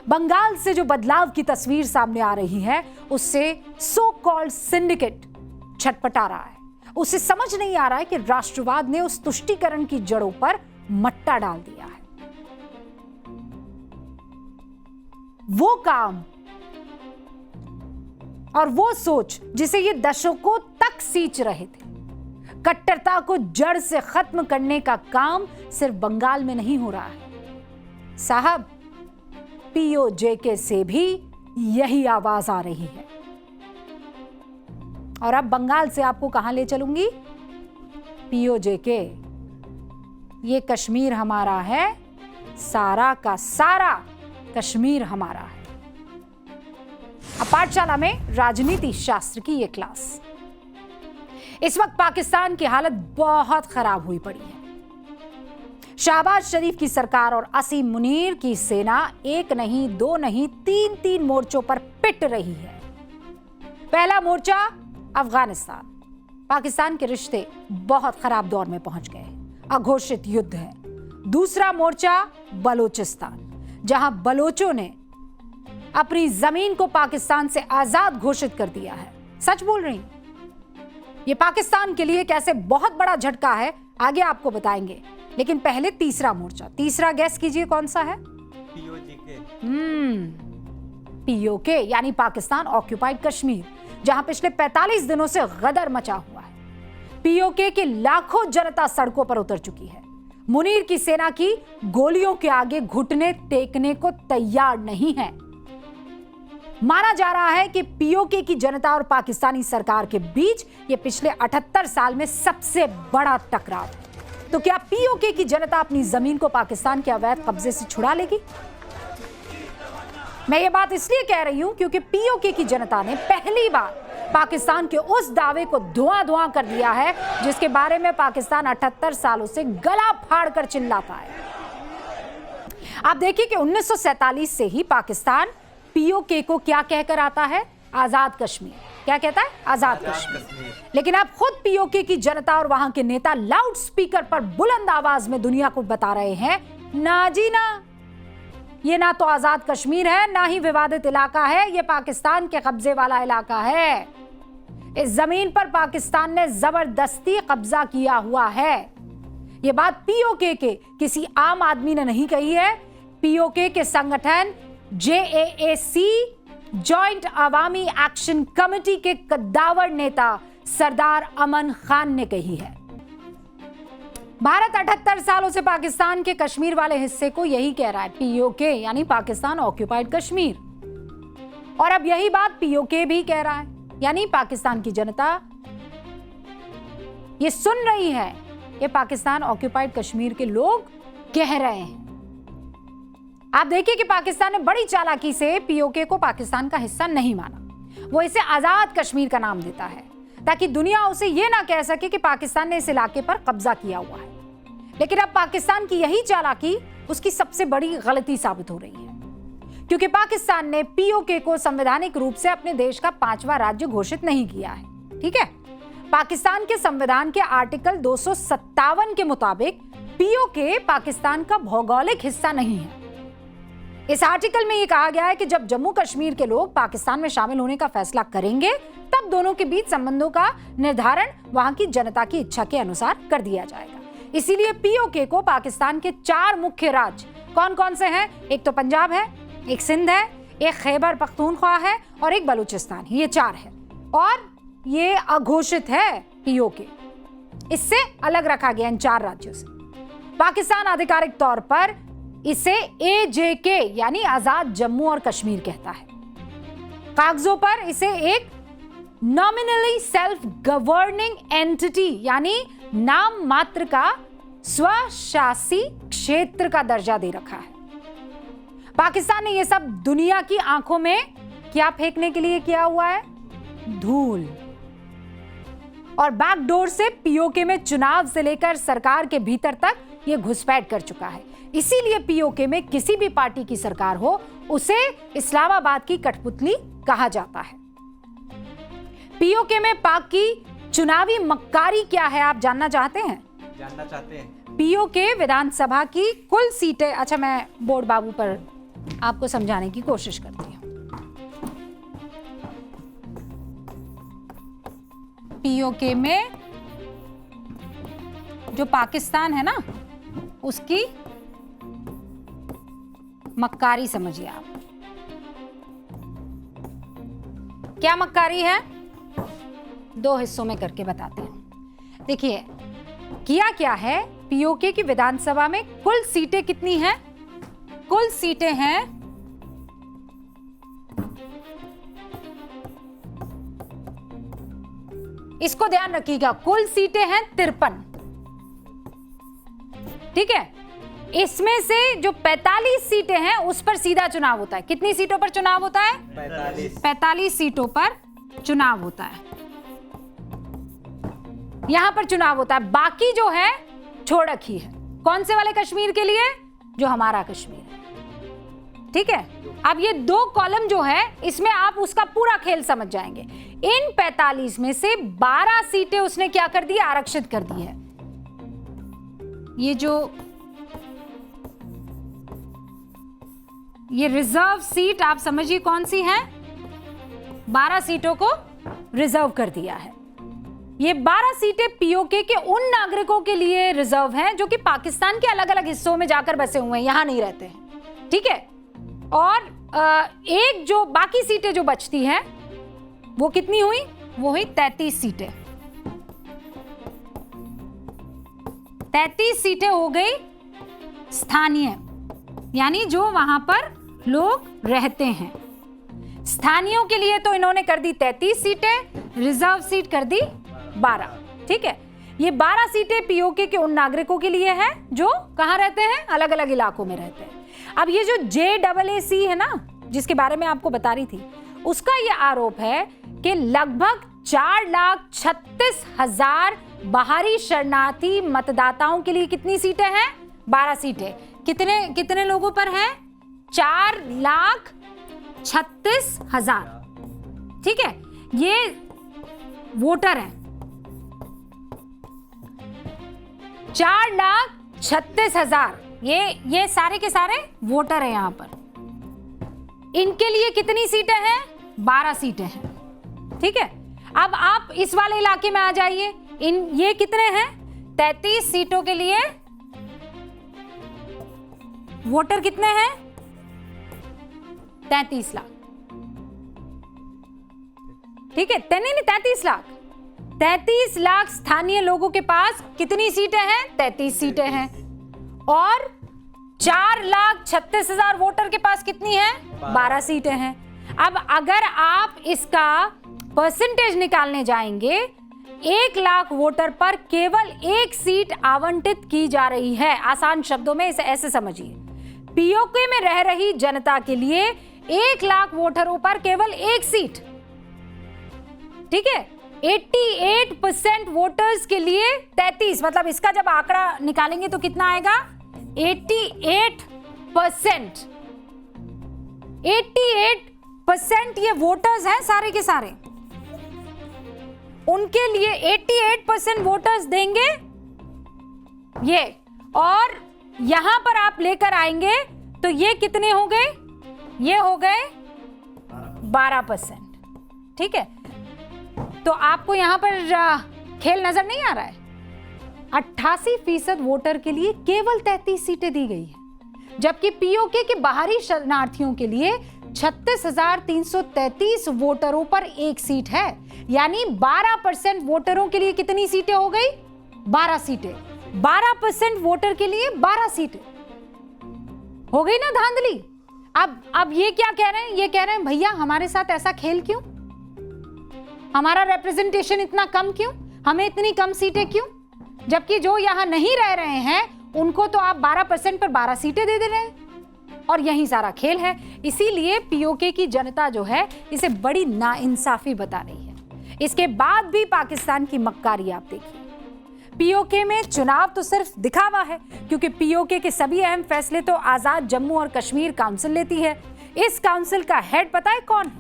बंगाल से जो बदलाव की तस्वीर सामने आ रही है, उससे सो कॉल्ड सिंडिकेट छटपटा रहा है। उसे समझ नहीं आ रहा है कि राष्ट्रवाद ने उस तुष्टीकरण की जड़ों पर मट्टा डाल दिया है। वो काम और वो सोच जिसे ये दशकों तक सींच रहे थे, कट्टरता को जड़ से खत्म करने का काम सिर्फ बंगाल में नहीं हो रहा है साहब, पीओजेके से भी यही आवाज आ रही है। और अब बंगाल से आपको कहां ले चलूंगी? पीओजेके, ये कश्मीर हमारा है, सारा का सारा कश्मीर हमारा है। अब पाठशाला में राजनीति शास्त्र की ये क्लास। इस वक्त पाकिस्तान की हालत बहुत खराब हुई पड़ी है। शहबाज शरीफ की सरकार और असीम मुनीर की सेना एक नहीं, दो नहीं, तीन मोर्चों पर पिट रही है। पहला मोर्चा अफगानिस्तान, पाकिस्तान के रिश्ते बहुत खराब दौर में पहुंच गए, अघोषित युद्ध है। दूसरा मोर्चा बलोचिस्तान, जहां बलोचों ने अपनी जमीन को पाकिस्तान से आजाद घोषित कर दिया है। सच बोल रही हूं, ये पाकिस्तान के लिए कैसे बहुत बड़ा झटका है, आगे आपको बताएंगे। लेकिन पहले तीसरा मोर्चा, तीसरा गैस कीजिए कौन सा है? पीओके यानी पाकिस्तान ऑक्यूपाइड कश्मीर, जहां पिछले 45 दिनों से गदर मचा हुआ है। पीओके की लाखों जनता सड़कों पर उतर चुकी है। मुनीर की सेना की गोलियों के आगे घुटने टेकने को तैयार नहीं है। माना जा रहा है कि पीओके की जनता और पाकिस्तानी सरकार के बीच ये पिछले 78 साल में सबसे बड़ा टकराव है। तो क्या पीओके की जनता अपनी जमीन को पाकिस्तान के अवैध कब्जे से छुड़ा लेगी? मैं ये बात इसलिए कह रही हूं क्योंकि पीओके की जनता ने पहली बार पाकिस्तान के उस दावे को धुआं कर दिया है जिसके बारे में पाकिस्तान 78 सालों से गला फाड़ कर चिल्लाता है। आप देखिए कि 1947 से ही पाकिस्तान पीओके को क्या कहकर आता है? आजाद कश्मीर। क्या कहता है? आजाद कश्मीर। लेकिन अब खुद पीओके की जनता और वहां के नेता लाउड स्पीकर पर बुलंद आवाज में दुनिया को बता रहे हैं, ना जी ना, ये ना तो आजाद कश्मीर है, ना ही विवादित इलाका है, ये पाकिस्तान के कब्जे वाला इलाका है। इस जमीन पर पाकिस्तान ने जबरदस्ती कब्जा किया हुआ है। ये बात पीओके के किसी आम आदमी ने नहीं कही है, पीओके के संगठन JAAC जॉइंट अवामी एक्शन कमेटी के कद्दावर नेता सरदार अमन खान ने कही है। भारत 78 सालों से पाकिस्तान के कश्मीर वाले हिस्से को यही कह रहा है, पीओके यानी पाकिस्तान ऑक्यूपाइड कश्मीर। और अब यही बात पीओके भी कह रहा है, यानी पाकिस्तान की जनता ये सुन रही है कि पाकिस्तान ऑक्यूपाइड कश्मीर के लोग कह रहे हैं। आप देखिए कि पाकिस्तान ने बड़ी चालाकी से पीओके को पाकिस्तान का हिस्सा नहीं माना। वो इसे आजाद कश्मीर का नाम देता है ताकि दुनिया उसे ये ना कह सके कि पाकिस्तान ने इस इलाके पर कब्जा किया हुआ है। लेकिन अब पाकिस्तान की यही चालाकी उसकी सबसे बड़ी गलती साबित हो रही है, क्योंकि पाकिस्तान ने पीओके को संवैधानिक रूप से अपने देश का 5वां राज्य घोषित नहीं किया है। ठीक है, पाकिस्तान के संविधान के आर्टिकल 257 के मुताबिक पीओके पाकिस्तान का भौगोलिक हिस्सा नहीं है। इस आर्टिकल में यह कहा गया है कि जब जम्मू कश्मीर के लोग पाकिस्तान में शामिल होने का फैसला करेंगे तब दोनों के बीच संबंधों का निर्धारण वहां की जनता की इच्छा के अनुसार कर दिया जाएगा। इसीलिए पीओके को पाकिस्तान के 4 मुख्य राज्य कौन कौन से हैं? एक तो पंजाब है, एक सिंध है, एक खैबर पख्तूनख्वा है और एक बलूचिस्तान। ये 4 है और ये अघोषित है पीओके। इससे अलग रखा गया इन 4 राज्यों से। पाकिस्तान आधिकारिक तौर पर इसे एजेके यानी आजाद जम्मू और कश्मीर कहता है। कागजों पर इसे एक नॉमिनली सेल्फ गवर्निंग एंटिटी यानी नाम मात्र का स्वशासी क्षेत्र का दर्जा दे रखा है। पाकिस्तान ने यह सब दुनिया की आंखों में क्या फेंकने के लिए किया हुआ है? धूल। और बैकडोर से पीओके में चुनाव से लेकर सरकार के भीतर तक यह घुसपैठ कर चुका है। इसीलिए पीओके में किसी भी पार्टी की सरकार हो उसे इस्लामाबाद की कठपुतली कहा जाता है। पीओके में पाक की चुनावी मक्कारी क्या है, आप जानना चाहते हैं?
जानना चाहते हैं।
पीओके विधानसभा की कुल सीटें, अच्छा मैं बोर्ड बाबू पर आपको समझाने की कोशिश करती हूं। पीओके में जो पाकिस्तान है ना उसकी मक्कारी समझिए आप। क्या मक्कारी है? 2 हिस्सों में करके बताते हैं। देखिए किया क्या है, पीओके की विधानसभा में कुल सीटें कितनी हैं? कुल सीटें हैं 53। इसको ध्यान रखिएगा, कुल सीटें हैं 53। ठीक है, इसमें से जो 45 सीटें हैं उस पर सीधा चुनाव होता है। कितनी सीटों पर चुनाव होता है? 45 सीटों पर चुनाव होता है। यहां पर चुनाव होता है। बाकी जो है छोड़ रखी है। कौन से वाले कश्मीर के लिए? जो हमारा कश्मीर है। ठीक है, अब ये 2 कॉलम जो है इसमें आप उसका पूरा खेल समझ जाएंगे। इन 45 में से 12 सीटें उसने क्या कर दी? आरक्षित कर दी है। ये रिजर्व सीट आप समझिए कौन सी है? 12 सीटों को रिजर्व कर दिया है। ये 12 सीटें पीओके के उन नागरिकों के लिए रिजर्व हैं जो कि पाकिस्तान के अलग अलग हिस्सों में जाकर बसे हुए हैं, यहां नहीं रहते हैं। ठीक है, और एक जो बाकी सीटें जो बचती हैं वो कितनी हुई? वो हुई 33 सीटें। 33 सीटें हो गई स्थानीय, यानी जो वहां पर लोग रहते हैं। स्थानीयों के लिए तो इन्होंने कर दी 33 सीटें, रिजर्व सीट कर दी 12। ठीक है, ये 12 सीटें पीओके के उन नागरिकों के लिए हैं जो कहां रहते हैं? अलग अलग इलाकों में रहते हैं। अब ये जो JAAC है ना, जिसके बारे में आपको बता रही थी, उसका ये आरोप है कि लगभग 4,36,000 बाहरी शरणार्थी मतदाताओं के लिए कितनी सीटें हैं? 12 सीटें। कितने लोगों पर है? 4,36,000। ठीक है, ये वोटर हैं। 4,36,000 ये सारे के सारे वोटर हैं यहां पर। इनके लिए कितनी सीटें हैं? 12 सीटें हैं। ठीक है, अब आप इस वाले इलाके में आ जाइए। ये कितने हैं? 33 सीटों के लिए वोटर कितने हैं? 33 लाख। ठीक है, नहीं 33 लाख, 33 लाख स्थानीय लोगों के पास कितनी सीटें हैं? 33 सीटें हैं। और 4,36,000 वोटर के पास कितनी है? 12 सीटें हैं। अब अगर आप इसका परसेंटेज निकालने जाएंगे, 1 लाख वोटर पर केवल 1 सीट आवंटित की जा रही है। आसान शब्दों में इसे ऐसे समझिए, पीओके में रह रही जनता के लिए 1 लाख वोटरों पर केवल 1 सीट। ठीक है, 88% वोटर्स के लिए 33, मतलब इसका जब आंकड़ा निकालेंगे तो कितना आएगा? 88%। 88% ये वोटर्स हैं सारे के सारे, उनके लिए 88% वोटर्स देंगे ये। और यहां पर आप लेकर आएंगे तो ये कितने हो गए? ये हो गए 12%। ठीक है, तो आपको यहां पर खेल नजर नहीं आ रहा है? 88% वोटर के लिए केवल 33 सीटें दी गई है, जबकि पीओके के बाहरी शरणार्थियों के लिए 36,333 वोटरों पर 1 सीट है। यानी 12% वोटरों के लिए कितनी सीटें हो गई? 12 सीटें। 12% वोटर के लिए 12 सीटें हो गई ना धांधली। अब ये क्या कह रहे हैं? ये कह रहे हैं भैया हमारे साथ ऐसा खेल क्यों, हमारा रिप्रेजेंटेशन इतना कम क्यों, हमें इतनी कम सीटें क्यों, जबकि जो यहां नहीं रह रहे हैं उनको तो आप 12% पर 12 सीटें दे रहे हैं। और यही सारा खेल है। इसीलिए पीओके की जनता जो है इसे बड़ी नाइंसाफी बता रही है। इसके बाद भी पाकिस्तान की मक्कारी आप देखिए। पीओके में चुनाव तो सिर्फ दिखावा है, क्योंकि पीओके के सभी अहम फैसले तो आजाद जम्मू और कश्मीर काउंसिल लेती है। इस काउंसिल का हेड पता है कौन है?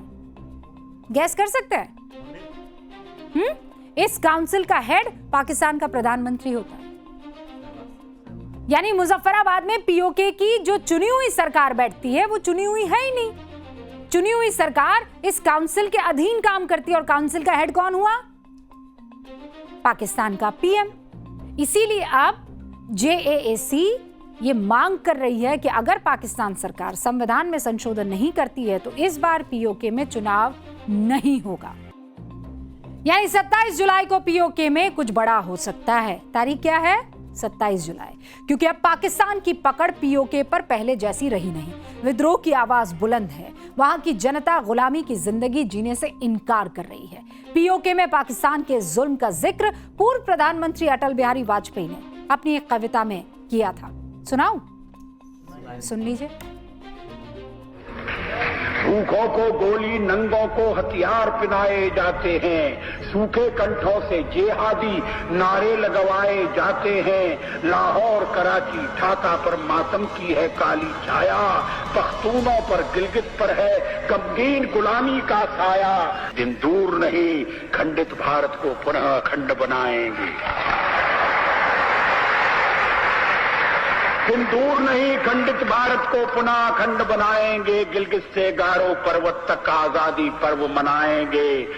गैस कर सकते हैं? इस काउंसिल का हेड पाकिस्तान का प्रधानमंत्री होता है। यानी मुजफ्फराबाद में पीओके की जो चुनी हुई सरकार बैठती है वो चुनी हुई है ही नहीं। चुनी हुई सरकार इस काउंसिल के अधीन काम करती है। और काउंसिल का हेड कौन हुआ? पाकिस्तान का पीएम। इसीलिए अब जेएसी ये मांग कर रही है कि अगर पाकिस्तान सरकार संविधान में संशोधन नहीं करती है तो इस बार पीओके में चुनाव नहीं होगा। यानी 27 जुलाई को पीओके में कुछ बड़ा हो सकता है। तारीख क्या है? 27 जुलाई। क्योंकि अब पाकिस्तान की पकड़ पीओके पर पहले जैसी रही नहीं। विद्रोह की आवाज बुलंद है। वहां की जनता गुलामी की जिंदगी जीने से इनकार कर रही है। पीओके में पाकिस्तान के जुल्म का जिक्र पूर्व प्रधानमंत्री अटल बिहारी वाजपेयी ने अपनी एक कविता में किया था। सुनाऊं? सुन लीजिए।
भूखों को गोली, नंगों को हथियार पिनाए जाते हैं, सूखे कंठों से जिहादी नारे लगवाए जाते हैं। लाहौर, कराची, ढाका पर मातम की है काली छाया, पख्तूनों पर, गिलगित पर है गमगीन गुलामी का साया। दिन दूर नहीं, खंडित भारत को पुनः अखंड बनाएंगे। दिन दूर नहीं, खंडित भारत को पुनः अखंड बनाएंगे। गिलगित से गारो पर्वत तक आजादी पर्व मनाएंगे।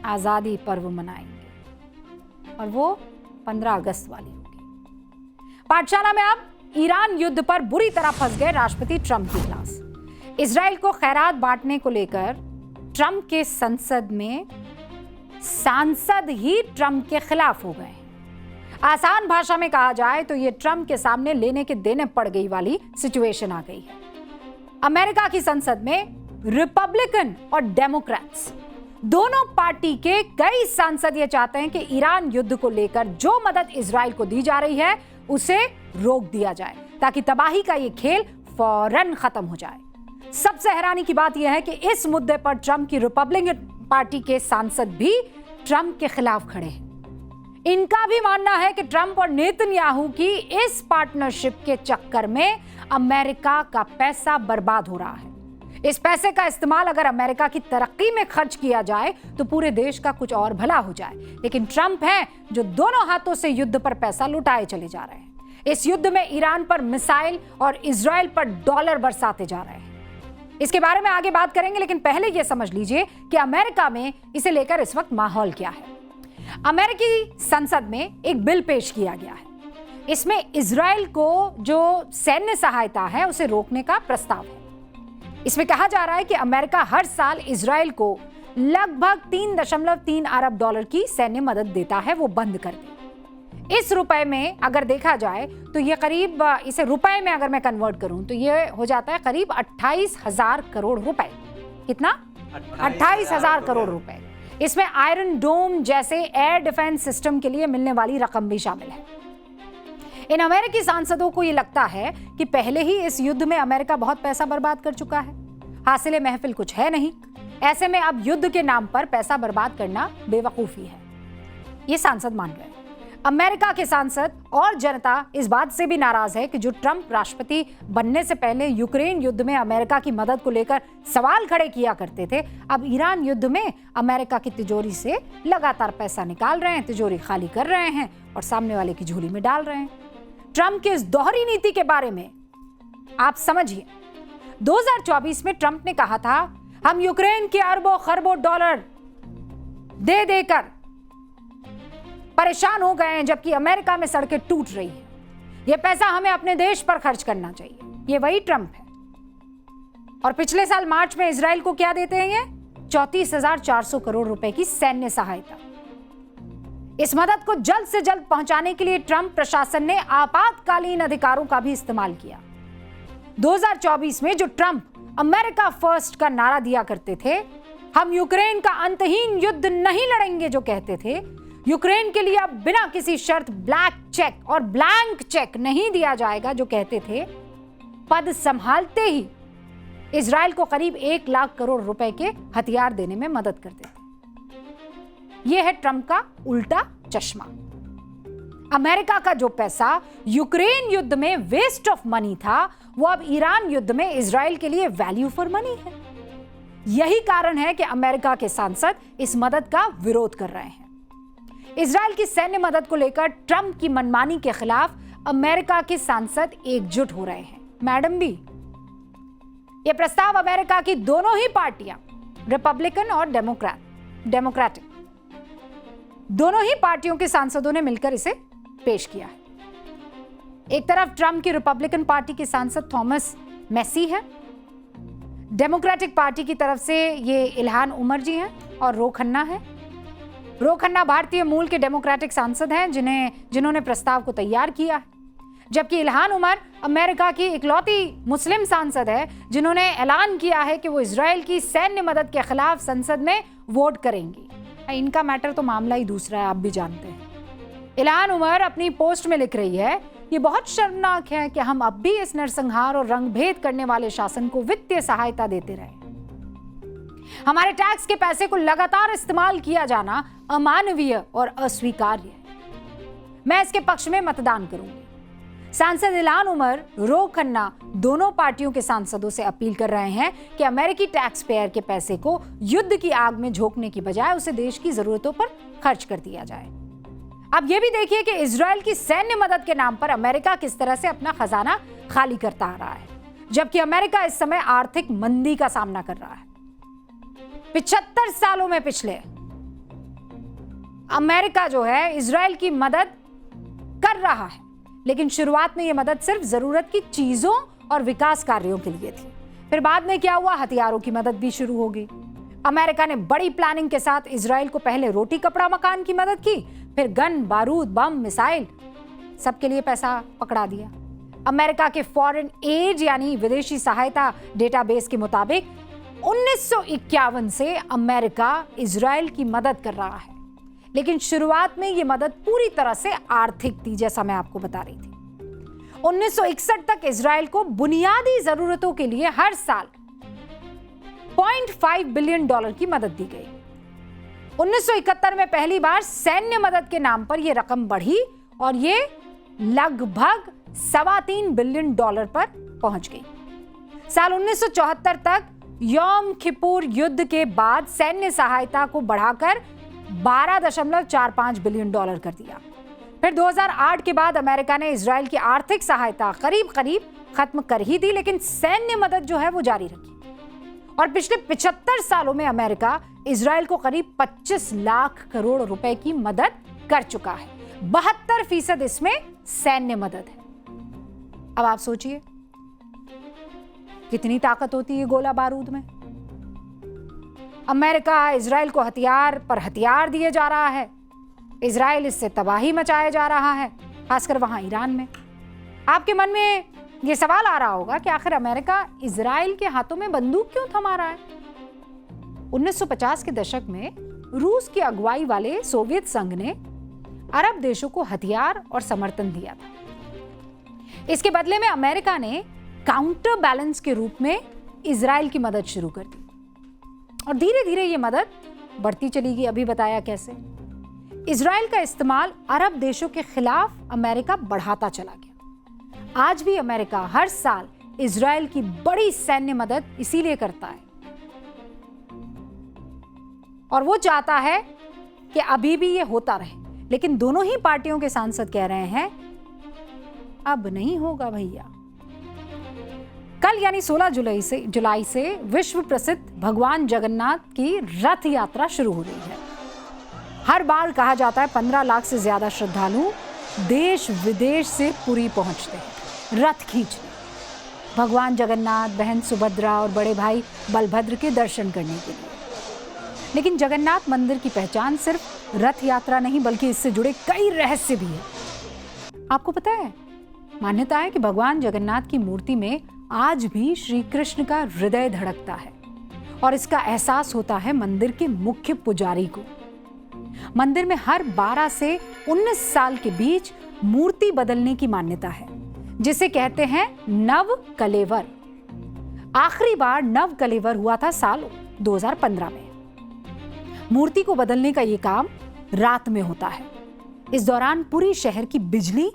आजादी पर्व मनाएंगे और वो 15 अगस्त वाली होगी। पाठशाला में अब ईरान युद्ध पर बुरी तरह फंस गए राष्ट्रपति ट्रंप की क्लास। इजराइल को खैरात बांटने को लेकर ट्रंप के संसद में सांसद ही ट्रंप के खिलाफ हो गए। आसान भाषा में कहा जाए तो ये ट्रंप के सामने लेने के देने पड़ गई वाली सिचुएशन आ गई है। अमेरिका की संसद में रिपब्लिकन और डेमोक्रेट्स दोनों पार्टी के कई सांसद ये चाहते हैं कि ईरान युद्ध को लेकर जो मदद इजराइल को दी जा रही है उसे रोक दिया जाए, ताकि तबाही का ये खेल फौरन खत्म हो जाए। सबसे हैरानी की बात यह है कि इस मुद्दे पर ट्रंप की रिपब्लिकन पार्टी के सांसद भी ट्रंप के खिलाफ खड़े हैं। इनका भी मानना है कि ट्रंप और नेतन्याहू की इस पार्टनरशिप के चक्कर में अमेरिका का पैसा बर्बाद हो रहा है। इस पैसे का इस्तेमाल अगर अमेरिका की तरक्की में खर्च किया जाए तो पूरे देश का कुछ और भला हो जाए। लेकिन ट्रंप हैं जो दोनों हाथों से युद्ध पर पैसा लुटाए चले जा रहे हैं। इस युद्ध में ईरान पर मिसाइल और इजराइल पर डॉलर बरसाते जा रहे हैं। इसके बारे में आगे बात करेंगे, लेकिन पहले यह समझ लीजिए कि अमेरिका में इसे लेकर इस वक्त माहौल क्या है। अमेरिकी संसद में एक बिल पेश किया गया है। इसमें इजराइल को जो सैन्य सहायता है उसे रोकने का प्रस्ताव है। इसमें कहा जा रहा है कि अमेरिका हर साल इजराइल को लगभग 3.3 अरब डॉलर की सैन्य मदद देता है, वो बंद कर दी। इस रुपए में अगर देखा जाए तो ये करीब, इसे रुपए में अगर मैं कन्वर्ट करूं तो ये हो जाता है करीब 28,000 करोड़ रुपए। कितना? 28,000 करोड़ रुपए। इसमें आयरन डोम जैसे एयर डिफेंस सिस्टम के लिए मिलने वाली रकम भी शामिल है। इन अमेरिकी सांसदों को यह लगता है कि पहले ही इस युद्ध में अमेरिका बहुत पैसा बर्बाद कर चुका है, हासिल महफिल कुछ है नहीं। ऐसे में अब युद्ध के नाम पर पैसा बर्बाद करना बेवकूफी है, ये सांसद मान रहे हैं। अमेरिका के सांसद और जनता इस बात से भी नाराज है कि जो ट्रंप राष्ट्रपति बनने से पहले यूक्रेन युद्ध में अमेरिका की मदद को लेकर सवाल खड़े किया करते थे, अब ईरान युद्ध में अमेरिका की तिजोरी से लगातार पैसा निकाल रहे हैं, तिजोरी खाली कर रहे हैं और सामने वाले की झोली में डाल रहे हैं। ट्रंप की इस दोहरी नीति के बारे में आप समझिए। 2024 में ट्रंप ने कहा था, हम यूक्रेन के अरबों खरबों डॉलर दे देकर परेशान हो गए हैं, जबकि अमेरिका में सड़कें टूट रही हैं। यह पैसा हमें अपने देश पर खर्च करना चाहिए। यह वही ट्रंप है। और पिछले साल मार्च में इजराइल को क्या देते हैं? ये 34,400 करोड़ रुपए की सैन्य सहायता। इस मदद को जल्द से जल्द पहुंचाने के लिए ट्रंप प्रशासन ने आपातकालीन अधिकारों का भी इस्तेमाल किया। 2024 में जो ट्रंप अमेरिका फर्स्ट का नारा दिया करते थे, हम यूक्रेन का अंतहीन युद्ध नहीं लड़ेंगे जो कहते थे, यूक्रेन के लिए अब बिना किसी शर्त ब्लैक चेक और ब्लैंक चेक नहीं दिया जाएगा जो कहते थे, पद संभालते ही इजराइल को करीब 1 लाख करोड़ रुपए के हथियार देने में मदद करते थे। यह है ट्रंप का उल्टा चश्मा। अमेरिका का जो पैसा यूक्रेन युद्ध में वेस्ट ऑफ मनी था, वो अब ईरान युद्ध में इजराइल के लिए वैल्यू फॉर मनी है। यही कारण है कि अमेरिका के सांसद इस मदद का विरोध कर रहे हैं। इजराइल की सैन्य मदद को लेकर ट्रंप की मनमानी के खिलाफ अमेरिका के सांसद एकजुट हो रहे हैं। मैडम भी, यह प्रस्ताव अमेरिका की दोनों ही पार्टियां, रिपब्लिकन और डेमोक्रेटिक, दोनों ही पार्टियों के सांसदों ने मिलकर इसे पेश किया है। एक तरफ ट्रंप की रिपब्लिकन पार्टी के सांसद थॉमस मैसी है, डेमोक्रेटिक पार्टी की तरफ से ये इल्हान उमर जी हैं और रो खन्ना है। रो खन्ना भारतीय मूल के डेमोक्रेटिक सांसद हैं जिन्होंने प्रस्ताव को तैयार किया है, जबकि इल्हान उमर अमेरिका की इकलौती मुस्लिम सांसद है जिन्होंने ऐलान किया है कि वो इजराइल की सैन्य मदद के खिलाफ संसद में वोट करेंगी। इनका मैटर तो मामला ही दूसरा है, आप भी जानते हैं। इल्हान उमर अपनी पोस्ट में लिख रही है, ये बहुत शर्मनाक है कि हम अब भी इस नरसंहार और रंगभेद करने वाले शासन को वित्तीय सहायता देते रहे। हमारे टैक्स के पैसे को लगातार इस्तेमाल किया जाना अमानवीय और अस्वीकार्य है। मैं इसके पक्ष में मतदान करूंगी। सांसद इल्हान उमर, रो खन्ना दोनों पार्टियों के सांसदों से अपील कर रहे हैं कि अमेरिकी टैक्स पेयर के पैसे को युद्ध की आग में झोंकने की बजाय उसे देश की जरूरतों पर खर्च कर दिया जाए। अब यह भी देखिए कि इजराइल की सैन्य मदद के नाम पर अमेरिका किस तरह से अपना खजाना खाली करता आ रहा है, जबकि अमेरिका इस समय आर्थिक मंदी का सामना कर रहा है। 75 सालों में पिछले अमेरिका जो है इजराइल की मदद कर रहा है, लेकिन शुरुआत में यह मदद सिर्फ जरूरत की चीजों और विकास कार्यों के लिए थी। फिर बाद में क्या हुआ, हथियारों की मदद भी शुरू हो गई। अमेरिका ने बड़ी प्लानिंग के साथ इजराइल को पहले रोटी कपड़ा मकान की मदद की, फिर गन, बारूद, बम, मिसाइल, सबके लिए पैसा पकड़ा दिया। अमेरिका के फॉरेन एड यानी विदेशी सहायता डेटाबेस के मुताबिक 1951 से अमेरिका इजराइल की मदद कर रहा है, लेकिन शुरुआत में यह मदद पूरी तरह से आर्थिक थी, जैसा मैं आपको बता रही थी। 1961 तक इजराइल को बुनियादी जरूरतों के लिए हर साल $0.5 बिलियन की मदद दी गई। 1971 में पहली बार सैन्य मदद के नाम पर यह रकम बढ़ी और यह लगभग $3.25 बिलियन पर पहुंच गई। साल 1974 तक यौम किपुर युद्ध के बाद सैन्य सहायता को बढ़ाकर $12.45 बिलियन कर दिया। फिर 2008 के बाद अमेरिका ने इजराइल की आर्थिक सहायता करीब खत्म कर ही दी, लेकिन सैन्य मदद जो है वो जारी रखी। और पिछले 75 सालों में अमेरिका इजराइल को करीब 25 लाख करोड़ रुपए की मदद कर चुका है। 72% इसमें सैन्य मदद है। अब आप सोचिए कितनी ताकत होती है गोला बारूद में। अमेरिका इजराइल को हथियार पर हथियार दिए जा रहा है। इजराइल इससे तबाही मचाया जा रहा है, खासकर वहां ईरान में। आपके मन में यह सवाल आ रहा होगा कि आखिर अमेरिका इजराइल के हाथों में बंदूक क्यों थमा रहा है? 1950 के दशक में रूस की अगुवाई वाले सोवियत संघ ने अरब देशों को हथियार और समर्थन दिया था। इसके बदले में अमेरिका ने काउंटर बैलेंस के रूप में इजराइल की मदद शुरू कर दी और धीरे धीरे यह मदद बढ़ती चली गई। अभी बताया कैसे। इजराइल का इस्तेमाल अरब देशों के खिलाफ अमेरिका बढ़ाता चला गया। आज भी अमेरिका हर साल इजराइल की बड़ी सैन्य मदद इसीलिए करता है और वो चाहता है कि अभी भी ये होता रहे। लेकिन दोनों ही पार्टियों के सांसद कह रहे हैं अब नहीं होगा भैया। कल यानी 16 जुलाई से विश्व प्रसिद्ध भगवान जगन्नाथ की रथ यात्रा शुरू हो रही है। हर बार कहा जाता है 15 लाख से ज्यादा श्रद्धालु देश विदेश से पुरी पहुंचते हैं रथ खींचने, भगवान जगन्नाथ, बहन सुभद्रा और बड़े भाई बलभद्र के दर्शन करने के लिए। लेकिन जगन्नाथ मंदिर की पहचान सिर्फ रथ यात्रा नहीं बल्कि इससे जुड़े कई रहस्य भी है। आपको पता है, मान्यता है कि भगवान जगन्नाथ की मूर्ति में आज भी श्री कृष्ण का हृदय धड़कता है और इसका एहसास होता है मंदिर के मुख्य पुजारी को। मंदिर में हर 12 से 19 साल के बीच मूर्ति बदलने की मान्यता है, जिसे कहते हैं नव कलेवर। आखिरी बार नव कलेवर हुआ था साल 2015 में। मूर्ति को बदलने का यह काम रात में होता है। इस दौरान पूरी शहर की बिजली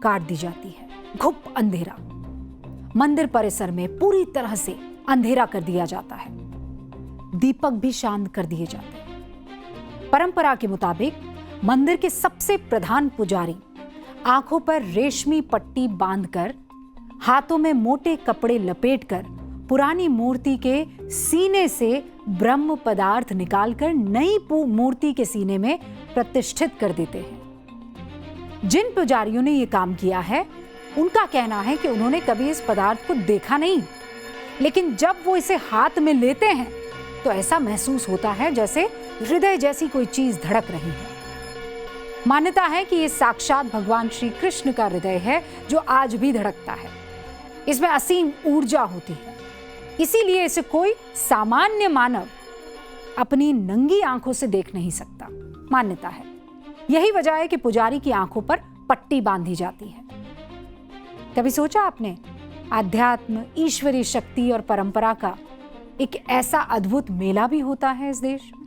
काट दी जाती है। घुप अंधेरा, मंदिर परिसर में पूरी तरह से अंधेरा कर दिया जाता है। दीपक भी शांत कर दिए जाते हैं। परंपरा के मुताबिक मंदिर के सबसे प्रधान पुजारी आंखों पर रेशमी पट्टी बांधकर, हाथों में मोटे कपड़े लपेटकर पुरानी मूर्ति के सीने से ब्रह्म पदार्थ निकालकर नई मूर्ति के सीने में प्रतिष्ठित कर देते हैं। जिन पुजारियों ने यह काम किया है, उनका कहना है कि उन्होंने कभी इस पदार्थ को देखा नहीं, लेकिन जब वो इसे हाथ में लेते हैं तो ऐसा महसूस होता है जैसे हृदय जैसी कोई चीज धड़क रही है। मान्यता है कि ये साक्षात भगवान श्री कृष्ण का हृदय है जो आज भी धड़कता है। इसमें असीम ऊर्जा होती है, इसीलिए इसे कोई सामान्य मानव अपनी नंगी आंखों से देख नहीं सकता। मान्यता है यही वजह है कि पुजारी की आंखों पर पट्टी बांधी जाती है। कभी सोचा आपने, आध्यात्म, ईश्वरीय शक्ति और परंपरा का एक ऐसा अद्भुत मेला भी होता है इस देश में।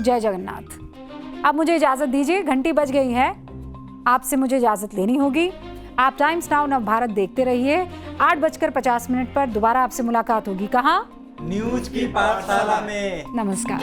जय जगन्नाथ। अब मुझे इजाजत दीजिए, घंटी बज गई है, आपसे मुझे इजाजत लेनी होगी। आप टाइम्स नाउ नव भारत देखते रहिए। 8:50 पर दोबारा आपसे मुलाकात होगी। कहाँ?
न्यूज की पाठशाला में।
नमस्कार।